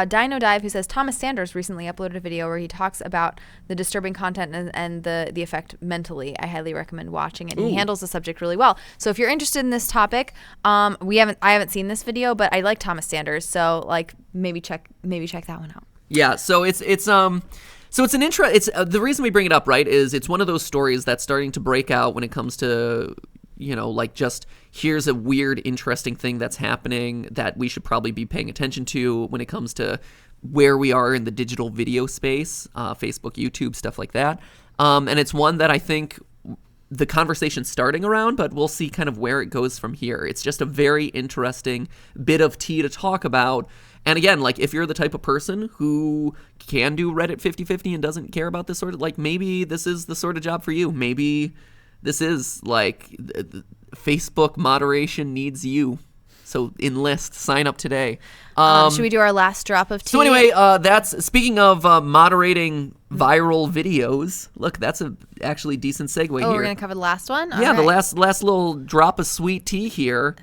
Dino Dive who says Thomas Sanders recently uploaded a video where he talks about the disturbing content and the effect mentally. I highly recommend watching it. He handles the subject really well. So if you're interested in this topic, I haven't seen this video, but I like Thomas Sanders, so like maybe check that one out. Yeah. So it's an intro. It's the reason we bring it up, right? Is it's one of those stories that's starting to break out when it comes to, you know, like just here's a weird, interesting thing that's happening that we should probably be paying attention to when it comes to where we are in the digital video space, Facebook, YouTube, stuff like that. And it's one that I think the conversation starting around, but we'll see kind of where it goes from here. It's just a very interesting bit of tea to talk about. And again, like, if you're the type of person who can do Reddit 50/50 and doesn't care about this sort of, like, maybe this is the sort of job for you. Maybe this is, like, Facebook moderation needs you. So enlist, sign up today. Should we do our last drop of tea? So anyway, that's, speaking of moderating viral videos. Look, that's a actually decent segue here. Oh, we're going to cover the last one? Yeah, All the right. last little drop of sweet tea here.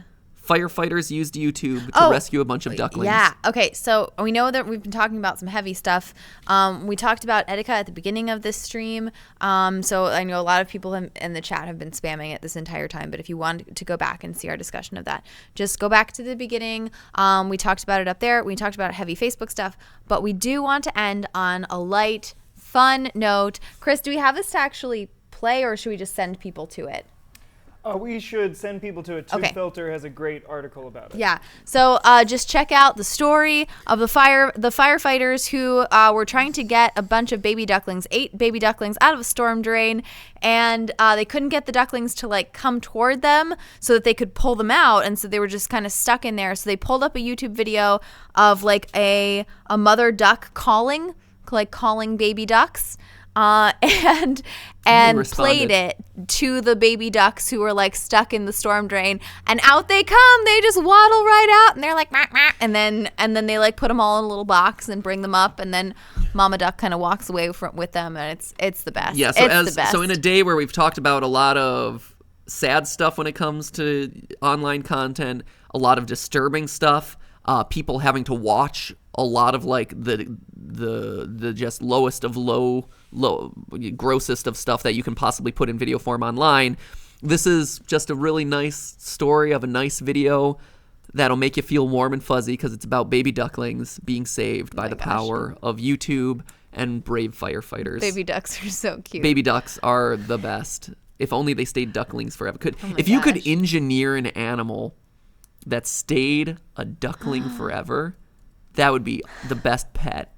Firefighters used YouTube to rescue a bunch of ducklings. Yeah. Okay. So we know that we've been talking about some heavy stuff. We talked about Etika at the beginning of this stream. So I know a lot of people in the chat have been spamming it this entire time. But if you want to go back and see our discussion of that, just go back to the beginning. We talked about it up there. We talked about heavy Facebook stuff. But we do want to end on a light, fun note. Chris, do we have this to actually play, or should we just send people to it? We should send people to it. Okay. Filter has a great article about it. Yeah. So just check out the story of the firefighters who were trying to get a bunch of baby ducklings, 8 baby ducklings, out of a storm drain, and they couldn't get the ducklings to like come toward them so that they could pull them out, and so they were just kind of stuck in there. So they pulled up a YouTube video of like a mother duck calling baby ducks. And played it to the baby ducks who were like stuck in the storm drain, and out they come. They just waddle right out, and they're like, mah, mah, and then they like put them all in a little box and bring them up, and then Mama Duck kind of walks away with them, and it's the best. Yeah, so in a day where we've talked about a lot of sad stuff when it comes to online content, a lot of disturbing stuff, people having to watch a lot of like the just lowest of low, grossest of stuff that you can possibly put in video form online. This is just a really nice story of a nice video that'll make you feel warm and fuzzy because it's about baby ducklings being saved by the power of YouTube and brave firefighters. Baby ducks are so cute. Baby ducks are the best. If only they stayed ducklings forever. If you could engineer an animal that stayed a duckling forever, that would be the best pet.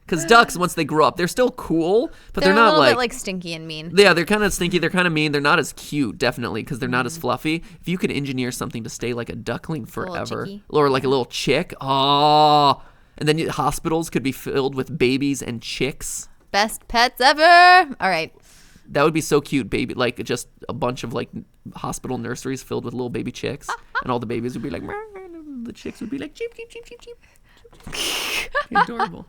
Because ducks, once they grow up, they're still cool, but they're not a little bit like stinky and mean. Yeah, they're kind of stinky. They're kind of mean. They're not as cute, definitely, because they're not as fluffy. If you could engineer something to stay like a duckling forever, or like a little chick, and then hospitals could be filled with babies and chicks. Best pets ever. All right. That would be so cute, baby. Like just a bunch of like hospital nurseries filled with little baby chicks, and all the babies would be like, the chicks would be like, cheep, cheep, cheep, cheep, cheep. Adorable.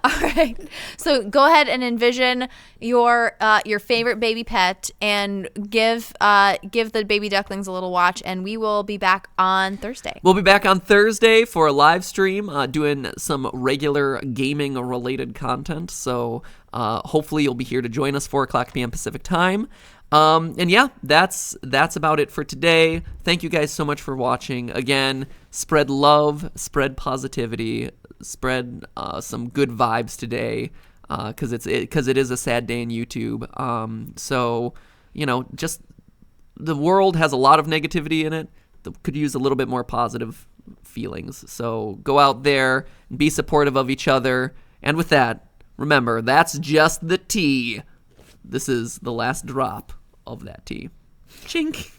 All right. So go ahead and envision your favorite baby pet and give the baby ducklings a little watch, and we will be back on Thursday. We'll be back on Thursday for a live stream doing some regular gaming related content. So hopefully you'll be here to join us 4:00 p.m. Pacific time. And yeah, that's about it for today. Thank you guys so much for watching. Again, spread love, spread positivity, spread some good vibes today, because it is a sad day in YouTube. So just the world has a lot of negativity in it that could use a little bit more positive feelings. So go out there and be supportive of each other. And with that, remember, that's just the tea. This is the last drop of that tea. Chink.